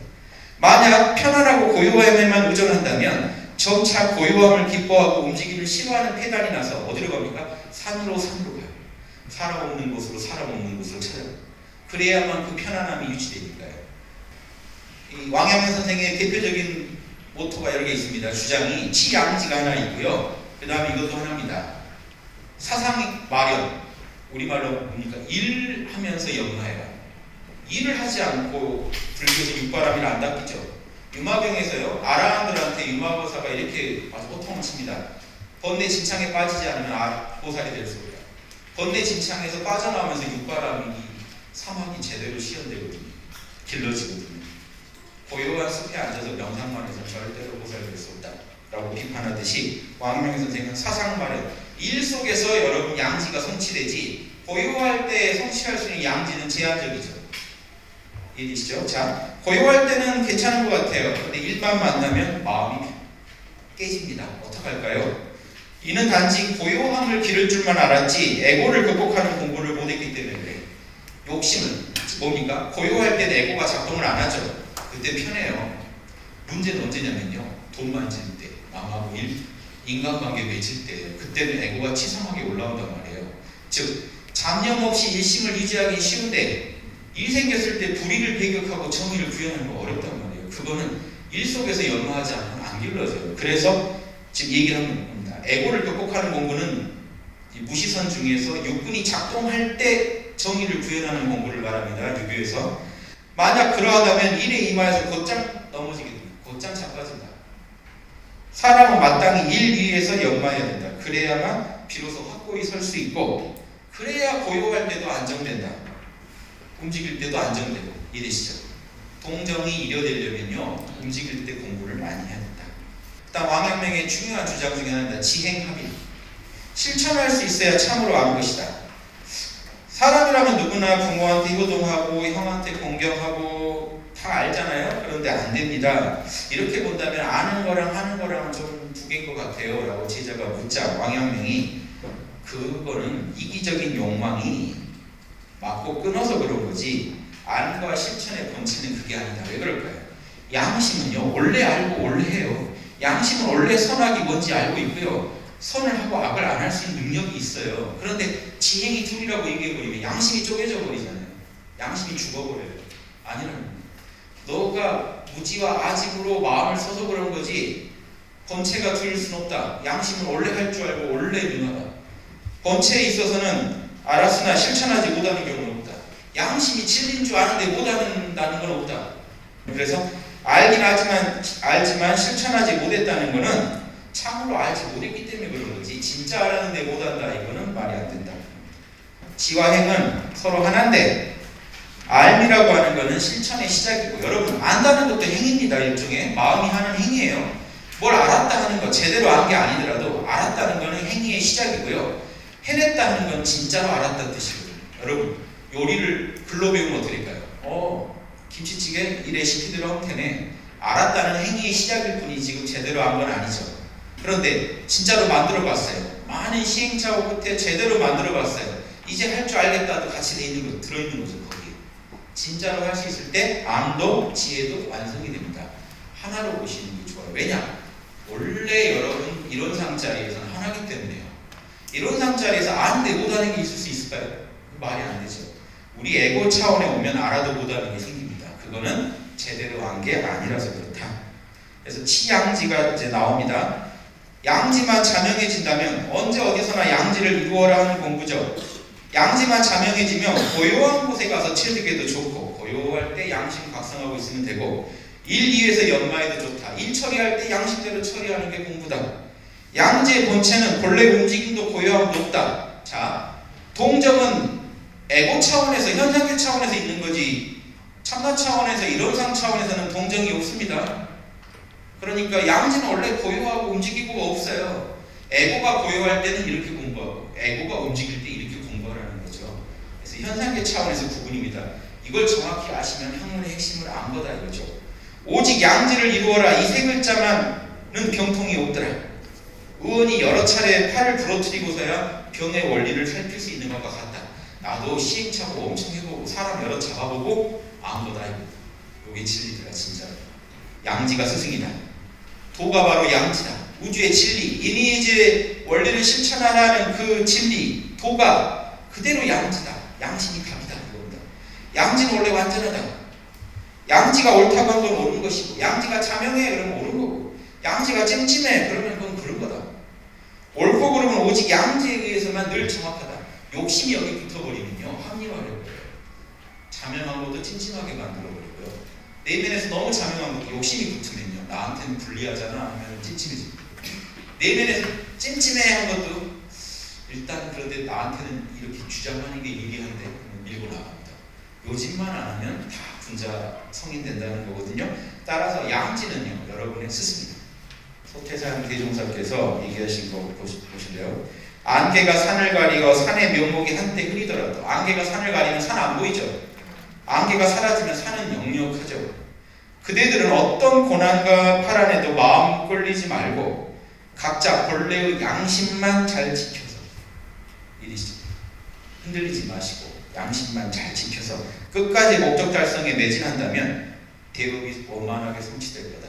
만약 편안하고 고요함에만 의존한다면 점차 고요함을 기뻐하고 움직임을 싫어하는 폐단이 나서 어디로 갑니까? 산으로 가요. 사람 없는 곳으로 찾아요. 그래야만 그 편안함이 유지되니까요. 이 왕양면 선생의 대표적인 모토가 여러 개 있습니다. 주장이 치양지가 하나 있고요. 그 다음에 이것도 하나입니다. 사상 마련. 우리말로 뭡니까? 일하면서 연마해라. 일을 하지 않고 불교에서 육바람이를 안 닦이죠. 유마경에서요, 아라한들한테 유마보사가 이렇게 아주 호통을 칩니다. 번뇌 진창에 빠지지 않으면 보살이 될 수 없다. 번뇌 진창에서 빠져나오면서 육바람이 사막이 제대로 시연되거든요. 길러지거든요. 고요한 숲에 앉아서 명상만 해서 절대로 보살이 될 수 없다 라고 비판하듯이 왕명희 선생은 사상 마련, 일 속에서 여러분 양지가 성취되지 고요할 때 성취할 수 있는 양지는 제한적이죠. 이해되시죠? 자, 고요할 때는 괜찮은 것 같아요. 근데 일만 만나면 마음이 깨집니다. 어떡할까요? 이는 단지 고요함을 기를 줄만 알았지 에고를 극복하는 공부를 못했기 때문에 그래요. 욕심은 뭡니까? 고요할 때는 에고가 작동을 안 하죠. 그때 편해요. 문제는 언제냐면요, 돈 만질 때, 남하고 인간관계 맺을 때, 그때는 에고가 치성하게 올라온단 말이에요. 즉 잡념 없이 일심을 유지하기 쉬운데 일 생겼을 때 불의를 배격하고 정의를 구현하는 거 어렵단 말이에요. 그거는 일 속에서 연마하지 않으면 안 길러져요. 그래서 지금 얘기를 하는 겁니다. 에고를 극복하는 공부는 무시선 중에서 육군이 작동할 때 정의를 구현하는 공부를 말합니다. 유교에서. 만약 그러하다면 일에 임하여서 곧장 넘어지게 됩니다. 곧장 자빠진다. 사람은 마땅히 일 위에서 연마해야 된다. 그래야만 비로소 확고히 설 수 있고, 그래야 고요할 때도 안정된다. 움직일 때도 안정되고. 이해되시죠? 동정이 이뤄되려면요, 움직일 때 공부를 많이 해야 된다. 일단 왕양명의 중요한 주장 중에 하나입니다. 지행합의. 실천할 수 있어야 참으로 아는 것이다. 사람이라면 누구나 부모한테 효동하고 형한테 공경하고 다 알잖아요. 그런데 안 됩니다. 이렇게 본다면 아는 거랑 하는 거랑은 좀 두 개인 것 같아요 라고 제자가 묻자 왕양명이 그거는 이기적인 욕망이 맞고 끊어서 그런 거지 안과 실천의 본체는 그게 아니다. 왜 그럴까요? 양심은요, 원래 알고 원래 해요. 양심은 원래 선악이 뭔지 알고 있고요, 선을 하고 악을 안 할 수 있는 능력이 있어요. 그런데 지행이 둘이라고 얘기해버리면 양심이 쪼개져 버리잖아요. 양심이 죽어버려요. 아니라는 거예요. 너가 무지와 아집으로 마음을 써서 그런 거지 본체가 둘일 수는 없다. 양심은 원래 할 줄 알고 원래 능하다. 본체에 있어서는 알았으나 실천하지 못하는 경우는 없다. 양심이 진리인 줄 아는데 못한다는 건 없다. 그래서 알긴 알지만 실천하지 못했다는 거는 참으로 알지 못했기 때문에 그런 거지 진짜 알았는데 못한다 이거는 말이 안 된다. 지와 행은 서로 하나인데 알미라고 하는 거는 실천의 시작이고, 여러분 안다는 것도 행입니다. 일종의 마음이 하는 행위예요. 뭘 알았다 하는 거, 제대로 안 게 아니더라도 알았다는 거는 행위의 시작이고요, 해냈다 하는 건 진짜로 알았다는 뜻이거든요. 여러분 요리를 글로 배우면 어떻게 될까요? 김치찌개 이 레시피대로 하면 되네. 알았다는 행위의 시작일 뿐이 지금 제대로 한 건 아니죠. 그런데 진짜로 만들어 봤어요. 많은 시행착오 끝에 제대로 만들어 봤어요. 이제 할 줄 알겠다도 같이 들어있는 거죠. 거기에 진짜로 할 수 있을 때 암도 지혜도 완성이 됩니다. 하나로 보시는 게 좋아요. 왜냐? 원래 여러분 이론상 자리에서는 하나기 때문에요. 이론상 자리에서 아는데 못하는 게 있을 수 있을까요? 말이 안 되죠. 우리 에고 차원에 오면 알아도 못하는 게 생깁니다. 그거는 제대로 한 게 아니라서 그렇다. 그래서 치양지가 이제 나옵니다. 양지만 자명해진다면 언제 어디서나 양지를 이루어라 하는 공부죠. 양지만 자명해지면 고요한 곳에 가서 체득해도 좋고, 고요할 때 양심 각성하고 있으면 되고, 일 위에서 연마해도 좋다. 일 처리할 때 양심대로 처리하는 게 공부다. 양지의 본체는 본래 움직임도 고요함도 없다. 자, 동정은 에고 차원에서, 현상계 차원에서 있는 거지 참나 차원에서, 이론상 차원에서는 동정이 없습니다. 그러니까 양지는 원래 고요하고 움직이고가 없어요. 에고가 고요할 때는 이렇게 공부하고 에고가 움직일 때 이렇게 공부하라는 거죠. 그래서 현상계 차원에서 구분입니다. 이걸 정확히 아시면 학문의 핵심을 안 거다 이거죠. 오직 양지를 이루어라 이 세 글자만은 병통이 없더라. 의원이 여러 차례 팔을 부러뜨리고서야 병의 원리를 살필 수 있는 것과 같다. 나도 시행착오 엄청 해보고 사람 여러 잡아보고 안 거다 이거. 요게 진리더라 진짜로. 양지가 스승이다. 도가 바로 양지다. 우주의 진리, 이니에즈의 원리를 실천하라는 그 진리, 도가 그대로 양지다. 양심이 답이다 이겁니다. 양지는 원래 완전하다. 양지가 옳다고 한 건 옳은 것이고, 양지가 자명해 그러면 옳은 거고, 양지가 찜찜해 그러면 그건 그런 거다. 옳고 그름은 오직 양지에 의해서만 늘 정확하다. 욕심이 여기 붙어버리면요 합리화를 해버려요. 자명한 것도 찜찜하게 만들어버리고요. 내면에서 너무 자명한 것도 욕심이 붙으면요 나한테는 불리하잖아 하면 찜찜해집니다. 내면에서 찜찜해한 것도 일단 그런데 나한테는 이렇게 주장하는 게 유리한데 밀고 나갑니다. 요즘만 안 하면 다 분자 성인 된다는 거거든요. 따라서 양지는요 여러분의 스승입니다. 서태산 대종사께서 얘기하신 거 보실래요? 안개가 산을 가리고 산의 묘목이 한때 흐리더라도, 안개가 산을 가리면 산 안 보이죠. 안개가 사라지면 산은 역력하죠. 그대들은 어떤 고난과 파란에도 마음 꼴리지 말고 각자 본래의 양심만 잘 지켜서, 이리시죠. 흔들리지 마시고 양심만 잘 지켜서 끝까지 목적 달성에 매진한다면 대업이 원만하게 성취될 거다.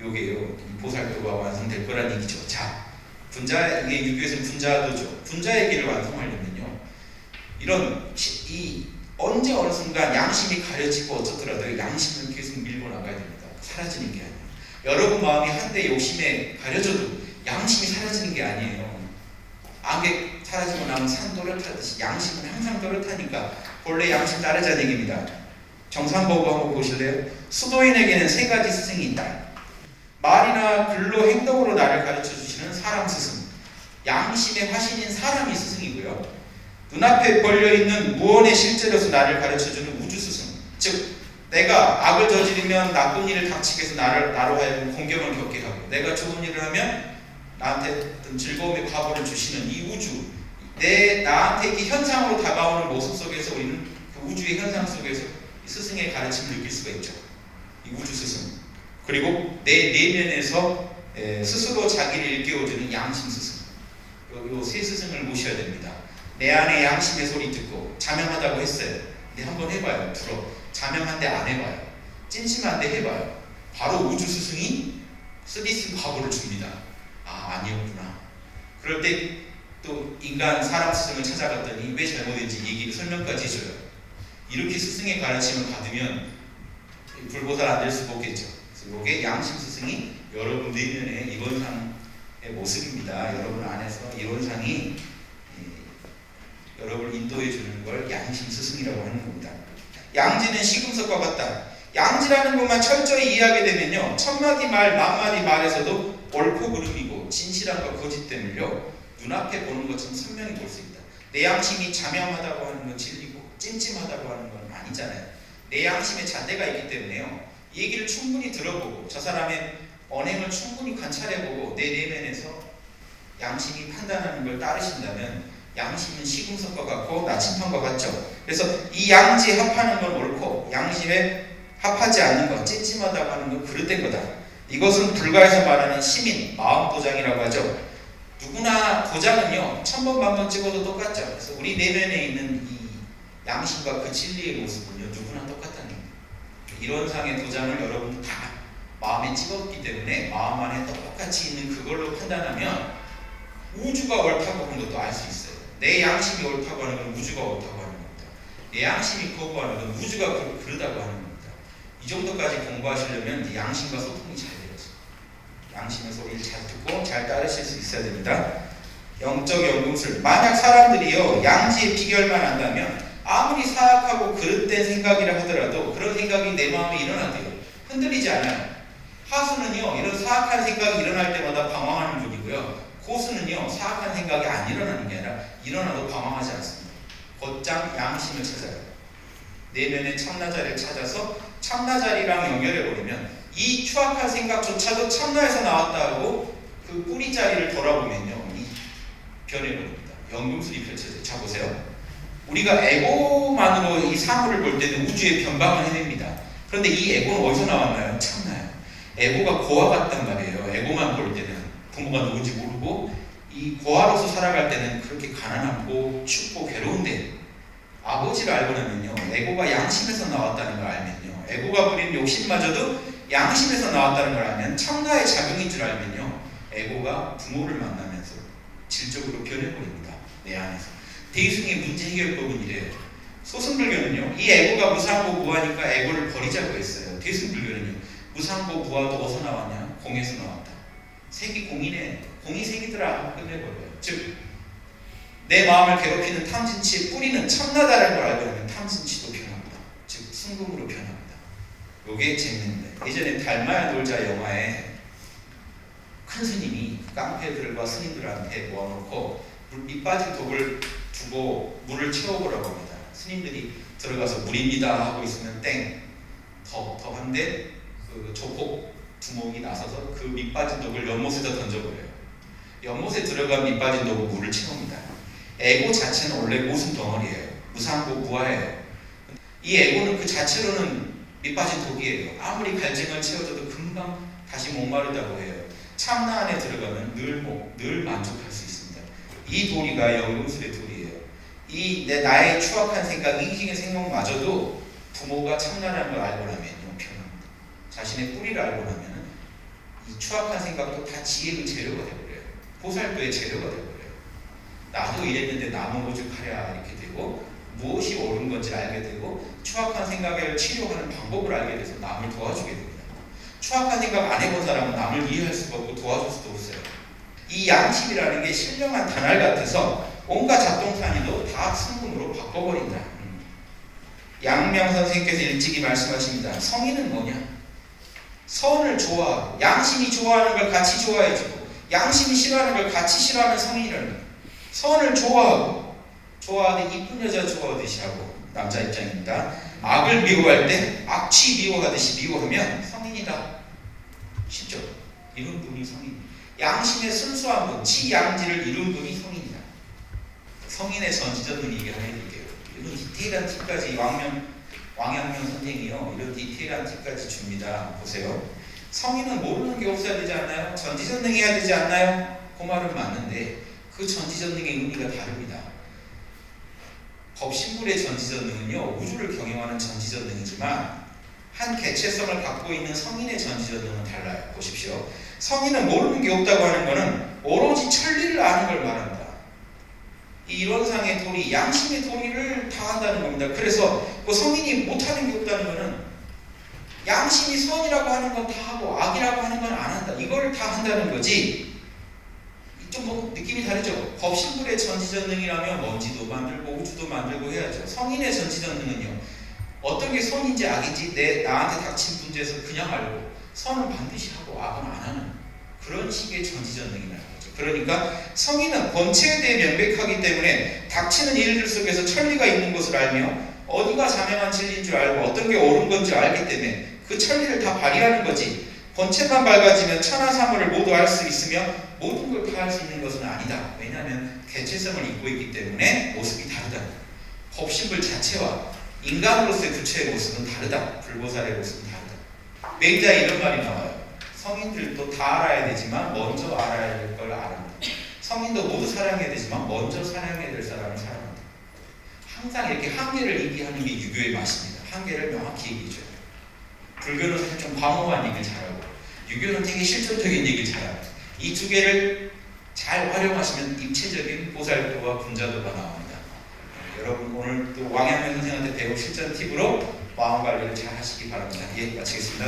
요게요 보살도가 완성될 거란 얘기죠. 자, 분자, 이게 유교에서는 분자도죠. 분자 얘기를 완성하려면요 이런 이 언제 어느 순간 양심이 가려지고 어쩌더라도 양심을 계속 밀고 나가야 됩니다. 사라지는 게 아니에요. 여러분 마음이 한때 욕심에 가려져도 양심이 사라지는 게 아니에요. 안개 사라지고 나면 산 또렷하듯이 양심은 항상 또렷하니까 본래 양심 따르자는 얘기입니다. 정산보고 한번 보실래요? 수도인에게는 세 가지 스승이 있다. 말이나 글로 행동으로 나를 가르쳐 주시는 사람 스승, 양심의 화신인 사람이 스승이고요. 눈앞에 걸려있는 무언의 실제로서 나를 가르쳐주는 우주 스승, 즉 내가 악을 저지르면 나쁜 일을 닥치게 해서 나로 하여금 공경을 겪게 하고, 내가 좋은 일을 하면 나한테 어떤 즐거움의 과보를 주시는 이 우주, 나한테 이렇게 현상으로 다가오는 모습 속에서 우리는 그 우주의 현상 속에서 이 스승의 가르침을 느낄 수가 있죠. 이 우주 스승. 그리고 내 내면에서 스스로 자기를 일깨워주는 양심 스승. 이 세 스승을 모셔야 됩니다. 내 안에 양심의 소리 듣고 자명하다고 했어요. 근데 한번 해봐요. 들어. 자명한데 안 해봐요. 찜찜한데 해봐요. 바로 우주 스승이 쓰디쓴 과보를 줍니다. 아, 아니었구나. 그럴 때 또 인간 사람 스승을 찾아갔더니 왜 잘못했는지 얘기를 설명까지 해줘요. 이렇게 스승의 가르침을 받으면 불보살 안 될 수가 없겠죠. 그래서 이게 양심 스승이 여러분 내면의 이론상의 모습입니다. 여러분 안에서 이론상이 여러분을 인도해 주는 걸 양심 스승이라고 하는 겁니다. 양지는 시금석과 같다. 양지라는 것만 철저히 이해하게 되면요 천마디 말 만마디 말에서도 옳고 그름이고 진실함과 거짓됨을요 눈앞에 보는 것처럼 선명히 볼 수 있다. 내 양심이 자명하다고 하는 건 진리고 찜찜하다고 하는 건 아니잖아요. 내 양심에 잣대가 있기 때문에요 얘기를 충분히 들어보고 저 사람의 언행을 충분히 관찰해보고 내 내면에서 양심이 판단하는 걸 따르신다면 양심은 시금석과 같고 나침판과 같죠. 그래서 이 양지에 합하는 건 옳고 양심에 합하지 않는 것, 찜찜하다고 하는 건 그릇된 거다. 이것은 불가에서 말하는 시민, 마음 도장이라고 하죠. 누구나 도장은요 1000번 만번 찍어도 똑같죠. 그래서 우리 내면에 있는 이 양심과 그 진리의 모습은요 누구나 똑같다는 겁니다. 이론상의 도장을 여러분도 다 마음에 찍었기 때문에 마음 안에 똑같이 있는 그걸로 판단하면 우주가 옳다고 하는 것도 알 수 있어요. 내 양심이 옳다고 하는 건 우주가 옳다고 하는 겁니다. 내 양심이 거부하는 건 우주가 그러다고 하는 겁니다. 이 정도까지 공부하시려면 양심과 소통이 잘 되죠. 양심의 소리를 잘 듣고 잘 따르실 수 있어야 됩니다. 영적 연금술. 만약 사람들이요 양지의 비결만 안다면 아무리 사악하고 그릇된 생각이라 하더라도 그런 생각이 내 마음에 일어나대요. 흔들리지 않아요. 하수는요 이런 사악한 생각이 일어날 때마다 방황하는 분이고요 고수는요 사악한 생각이 안 일어나는 게 아니라 일어나도 방황하지 않습니다. 곧장 양심을 찾아요. 내면의 참나자리를 찾아서 참나자리랑 연결해버리면 이 추악한 생각조차도 참나에서 나왔다고 그 뿌리 자리를 돌아보면요 이 변해버립니다. 연금술이 펼쳐져요. 자 보세요. 우리가 에고만으로 이 사물을 볼 때는 우주의 변방을 해냅니다. 그런데 이 에고는 어디서 나왔나요? 참나요. 에고가 고아 같단 말이에요. 에고만 볼 때는 부모가 누군지 모르고 이 고아로서 살아갈 때는 그렇게 가난하고 춥고 괴로운데 아버지를 알고 나면요, 에고가 양심에서 나왔다는 걸 알면요, 에고가 부린 욕심마저도 양심에서 나왔다는 걸 알면, 참나의 작용인 줄 알면요, 에고가 부모를 만나면서 질적으로 변해버립니다. 내 안에서. 대이승의 문제 해결법은 이래요. 소승불교는요, 이 에고가 무상고 무하니까 에고를 버리자고 했어요. 대승불교는요, 무상고 무하도 어디서 나왔냐? 공에서 나왔다. 색이 공이네. 공이 색이더라. 끝내버려요. 즉, 내 마음을 괴롭히는 탐진치의 뿌리는 참나다라는 걸 알고 보면 탐진치도 변합니다. 즉, 순금으로 변합니다. 요게 재밌는데, 예전에 달마야 놀자 영화에 큰 스님이 깡패들과 스님들한테 모아놓고 밑 빠진 독을 두고 물을 채워보라고 합니다. 스님들이 들어가서 물입니다 하고 있으면 땡, 더 한데 그 조폭 두목이 나서서 그 밑 빠진 독을 연못에다 던져버려요. 연못에 들어간 밑 빠진 독은 물을 채웁니다. 에고 자체는 원래 모순 덩어리예요. 무상고 무아예요. 이 에고는 그 자체로는 밑 빠진 독이에요. 아무리 갈증을 채워줘도 금방 다시 목마르다고 해요. 참나 안에 들어가면 늘 만족할 수 있습니다. 이 도리가 영용술의 도리예요. 나의 추악한 생각, 이기적인 생각마저도 부모가 참나라는 걸 알고 나면요, 변합니다. 자신의 뿌리를 알고 나면은 이 추악한 생각도 다 지혜의 재료가 되어버려요. 보살도의 재료가 되어버려요. 나도 이랬는데 남은 오죽하랴 이렇게 되고, 무엇이 옳은 건지 알게 되고, 추악한 생각을 치료하는 방법을 알게 돼서 남을 도와주게 됩니다. 추악한 생각 안 해본 사람은 남을 이해할 수가 없고 도와줄 수도 없어요. 이 양심이라는 게 신령한 단알 같아서 온갖 잡동사니도 다 순금으로 바꿔버린다. 양명 선생님께서 일찍이 말씀하십니다. 성인은 뭐냐? 선을 좋아하고 양심이 좋아하는 걸 같이 좋아해주고 양심이 싫어하는 걸 같이 싫어하는 성인이라는 거예요. 선을 좋아하되 이쁜 여자 좋아하듯이 하고, 남자 입장입니다. 악을 미워할 때 악취 미워하듯이 미워하면 성인이다. 쉽죠? 이런 분이 성인. 양심의 순수한 분, 치양지를 이룬 분이 성인이다. 성인의 전지전능 얘기를 해드릴게요. 이런 디테일한 팁까지 왕양명 선생이요, 이런 디테일한 팁까지 줍니다. 보세요. 성인은 모르는 게 없어야 되지 않나요? 전지전능해야 되지 않나요? 그 말은 맞는데 그 전지전능의 의미가 다릅니다. 법신불의 전지전능은요, 우주를 경영하는 전지전능이지만 한 개체성을 갖고 있는 성인의 전지전능은 달라요. 보십시오. 성인은 모르는 게 없다고 하는 것은 오로지 천리를 아는 걸 말합니다. 이 이론상의 도리, 양심의 도리를 다 한다는 겁니다. 그래서 그 성인이 못하는 게 없다는 것은 양심이 선이라고 하는 건 다 하고 악이라고 하는 건 안 한다. 이걸 다 한다는 거지. 좀 느낌이 다르죠. 법신불의 전지전능이라면 먼지도 만들고 우주도 만들고 해야죠. 성인의 전지전능은요, 어떤 게 선인지 악인지 나한테 닥친 문제에서 그냥 알고 선은 반드시 하고 악은 안 하는 그런 식의 전지전능이라는 거죠. 그러니까 성인은 본체에 대해 명백하기 때문에 닥치는 일들 속에서 천리가 있는 것을 알며 어디가 자명한 진리인 줄 알고 어떤 게 옳은 건지 알기 때문에 그 천리를 다 발휘하는 거지, 본체만 밝아지면 천하사물을 모두 알 수 있으며 모든 걸 다 할 수 있는 것은 아니다. 왜냐하면 개체성을 입고 있기 때문에 모습이 다르다. 법신불 자체와 인간으로서의 부처의 모습은 다르다. 불보살의 모습은 다르다. 매자에 이런 말이 나와요. 성인들도 다 알아야 되지만 먼저 알아야 될 걸 아는다. 성인도 모두 사랑해야 되지만 먼저 사랑해야 될 사람을 사랑한다. 항상 이렇게 한계를 얘기하는 게 유교의 맛입니다. 한계를 명확히 얘기해줘요. 불교는 사실 좀 광범한 얘기를 잘하고 유교는 되게 실존적인 얘기를 잘하고, 이 두 개를 잘 활용하시면 입체적인 보살도와 분자도가 나옵니다. 여러분 오늘 또 왕양면 선생한테 배운 실전 팁으로 마음 관리를 잘 하시기 바랍니다. 예, 마치겠습니다.